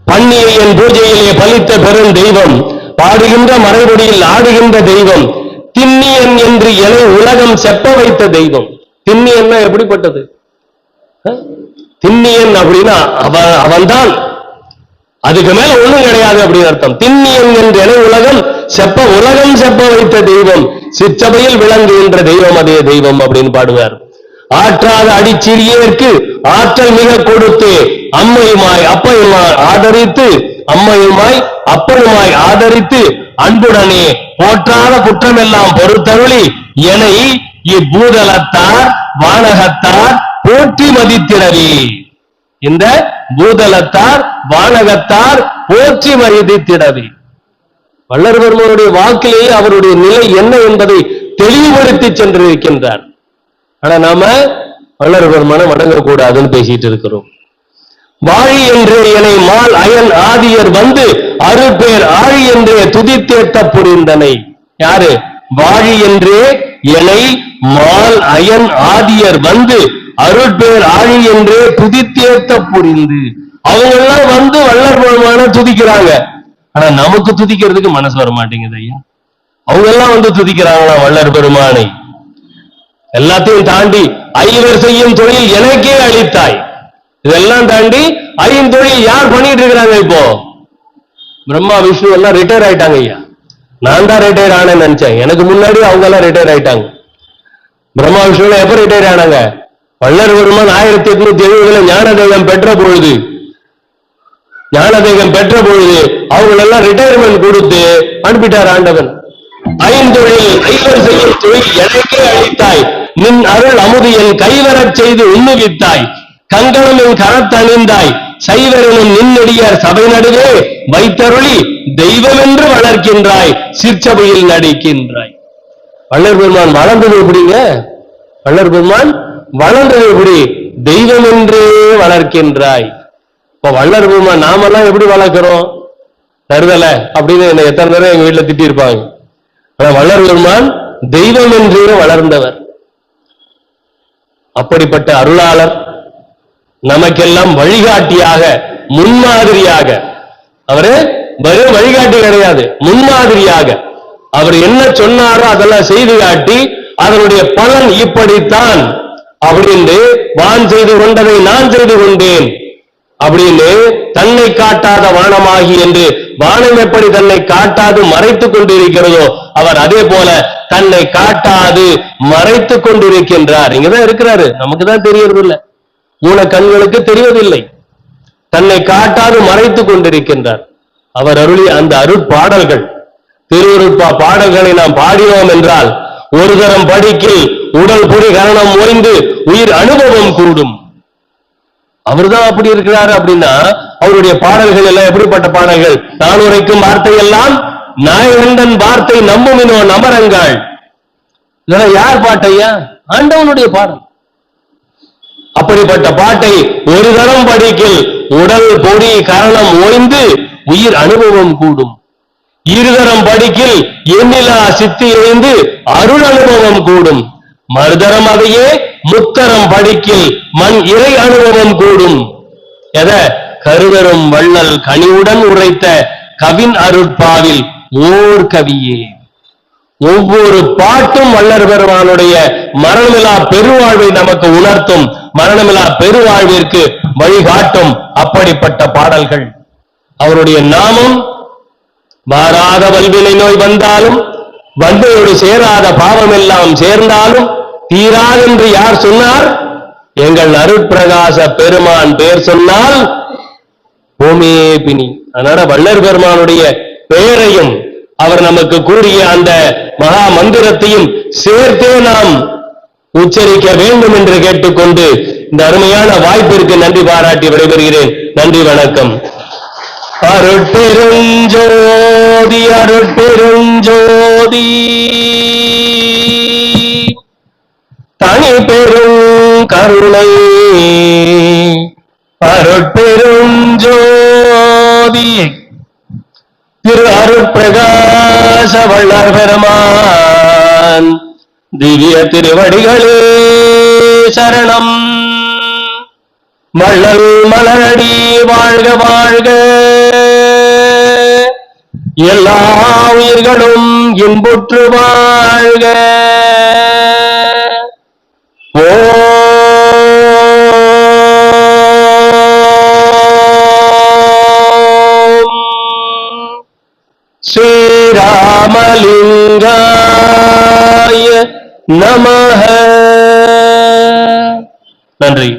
பண்ணிய என் பூஜையிலே பலித்த பெரும் தெய்வம், பாடுகின்ற மறைபொடியில் ஆடுகின்ற தெய்வம், திண்ணியன் என்று என உலகம் செப்ப வைத்த தெய்வம். திண்ணியன்னா எப்படிப்பட்டது? திண்ணியன் அப்படின்னா அவன்தான், அதுக்கு மேல ஒண்ணும் கிடையாது அப்படின்னு அர்த்தம். திண்ணியன் என்று என உலகம் செப்ப வைத்த தெய்வம், சிற்றபையில் விளங்குகின்ற தெய்வம் அதே தெய்வம் அப்படின்னு பாடுவார். ஆற்றாத அடிச்சிறியேற்கு ஆற்றல் மிக கொடுத்து அம்மையுமாய் அப்பையுமாய் ஆதரித்து, அம்மையுமாய் அப்பனுமாய் ஆதரித்து அன்புடனே போற்றாத குற்றமெல்லாம் பொறுத்தருளி எனை இப்பூதலத்தார் வானகத்தார் போற்றி மதித்திடவே. இந்த பூதலத்தார் வானகத்தார் போற்றி மதித்திடவே. வள்ளல் பெருமானுடைய வாக்கிலேயே அவருடைய நிலை என்ன என்பதை தெளிவுபடுத்தி சென்றிருக்கின்றார். ஆனா நாம வள்ளல் பெருமானை வணங்கக்கூடாதுன்னு பேசிட்டு இருக்கிறோம். வாழி என்று என்னை மால் அயன் ஆதியர் வந்து அருட்பேர் ஆழி என்றே துதித்தேத்த புரிந்தனை. யாரு? வாழி என்றே என்னை மால் அயன் ஆதியர் வந்து அருட்பேர் ஆழி என்றே துதித்தேத்த புரிந்து. அவங்க எல்லாம் வந்து வள்ளல் பெருமானை துதிக்கிறாங்க. ஆனா நமக்கு துதிக்கிறதுக்கு மனசு வர மாட்டேங்குது ஐயா. அவங்க எல்லாம் வந்து துதிக்கிறாங்களா வள்ளல் பெருமானை? எல்லாத்தையும் தாண்டி ஐவர் செய்யும் தொழில் எனக்கே அளித்தாய். இதெல்லாம் தாண்டி ஐந்தொழில் யார் பண்ணிட்டு இருக்கிறாங்க? இப்போ பிரம்மா விஷ்ணு எல்லாம் ரிட்டையர் ஆயிட்டாங்க ஐயா. நான் தான் ரிட்டையர் ஆனேன்னு நினைச்சேன். எனக்கு முன்னாடி அவங்க எல்லாம் ரிட்டையர் ஆயிட்டாங்க. பிரம்மா விஷ்ணு எப்ப ரிட்டையர் ஆனாங்க? வள்ளல் பெருமான் 1870 ஞானதேகம் பெற்ற பொழுது அவங்களெல்லாம் ரிட்டையர்மெண்ட் கொடுத்து அனுப்பிட்டார் ஆண்டவன். ஐந்தொழில் ஐவர் செய்யும் தொழில் எனக்கே அளித்தாய், நின் அருள் அமுது என் கைவரச் செய்து உண்ணுவித்தாய், கங்கணம் என் கரத்தணிந்தாய், சைவரனும் நின்னடியார் சபை நடுவே வைத்தருளி தெய்வம் என்று வளர்க்கின்றாய், சிற்சபையில் நடிக்கின்றாய். வள்ளல் பெருமான் வளர்ந்தது எப்படிங்க? வள்ளல் பெருமான் வளர்ந்தது எப்படி? தெய்வம் என்றே வளர்க்கின்றாய். இப்ப வள்ளல் பெருமான் நாமெல்லாம் எப்படி வளர்க்கிறோம்? தருதல அப்படின்னு என்ன எத்தனை நேரம் எங்க வீட்டுல திட்டிருப்பாங்க. ஆனா வள்ளல் பெருமான் தெய்வம் என்றே வளர்ந்தவர். அப்படிப்பட்ட அருளாளர், நமக்கெல்லாம் வழிகாட்டியாக முன்மாதிரியாக, அவரு வெறும் வழிகாட்டி கிடையாது, முன்மாதிரியாக அவர் என்ன சொன்னாரோ அதெல்லாம் செய்து காட்டி அதனுடைய பலன் இப்படித்தான் அப்படின்னு, வான் செய்து கொண்டதை நான் செய்து கொண்டேன் அப்படின்னு தன்னை காட்டாத வானமாகி என்று வானம் எப்படி தன்னை காட்டாது மறைத்துக் கொண்டிருக்கிறதோ அவர் அதே போல தன்னை காட்டாது மறைத்துக் கொண்டிருக்கின்றார். இங்கதான் இருக்கிறாரு, நமக்கு தான் தெரியறதில்லை, ஊன கண்களுக்கு தெரிவதில்லை. தன்னை காட்டாது மறைத்துக் கொண்டிருக்கின்றார். அவர் அருளி அந்த அருட்பாடல்கள், திருவருட்பா பாடல்களை நாம் பாடினோம் என்றால் ஒரு தரம் படிக்கில் உடல் பொறி கரணம் ஓய்ந்து உயிர் அனுபவம் கூடும். அவர்தான் அப்படி இருக்கிறாரு. அப்படின்னா அவருடைய பாடல்கள் எல்லாம் எப்படிப்பட்ட பாடல்கள்? நான் உரைக்கும் வார்த்தை எல்லாம் நாயகண்டன் வார்த்தை நம்புமினோ நமரங்கள். இதெல்லாம் யார் பாட்டையா? ஆண்டவனுடைய பாடல். அப்படிப்பட்ட பாட்டை ஒரு தரம் படிக்கில் உடல் பொறி கரணம் ஓய்ந்து உயிர் அனுபவம் கூடும். இருதரம் படிக்கில் எண்ணிலா சித்தி இணைந்து அருள் அனுபவம் கூடும். மறுதரம் அதையே முத்தரம் படிக்கில் மண் இறை அனுபவம் கூடும். எத கருதரும் வள்ளல் கனிவுடன் உரைத்த கவின் அருட்பாவில் ஓர் கவியே. ஒவ்வொரு பாட்டும் வள்ளல் பெருமானுடைய மரணமிலா பெருவாழ்வை நமக்கு உணர்த்தும், மரணமிலா பெருவாழ்விற்கு வழிகாட்டும் அப்படிப்பட்ட பாடல்கள். அவருடைய நாமம் மாறாத வல்வினை நோய் வந்தாலும், வந்தையோடு சேராத பாவம் எல்லாம் சேர்ந்தாலும் தீராதென்று யார் சொன்னார்? எங்கள் அருட்பிரகாச பெருமான் பேர் சொன்னால் ஓமே பிணி. அதனால வள்ளல் பெருமானுடைய பெயரையும் அவர் நமக்கு கூறிய அந்த மகா மந்திரத்தையும் சேர்த்தே நாம் உச்சரிக்க வேண்டும் என்று கேட்டுக்கொண்டு இந்த அருமையான வாய்ப்பிற்கு நன்றி பாராட்டி விடைபெறுகிறேன். நன்றி, வணக்கம். அருட்பெருஞ்சோதி அருட்பெருஞ்சோதி தனி பெரும் கருணை அருட்பெருஞ்சோதி திரு அருட்பிரகாச வள்ளல் பெருமான் திவ்ய திருவடிகளே சரணம். வள்ளல் மலரடி வாழ்க வாழ்க, எல்லா உயிர்களும் இன்புற்று வாழ்க. ஸ்ரீராமலிங்காய நமஹ. நன்றி.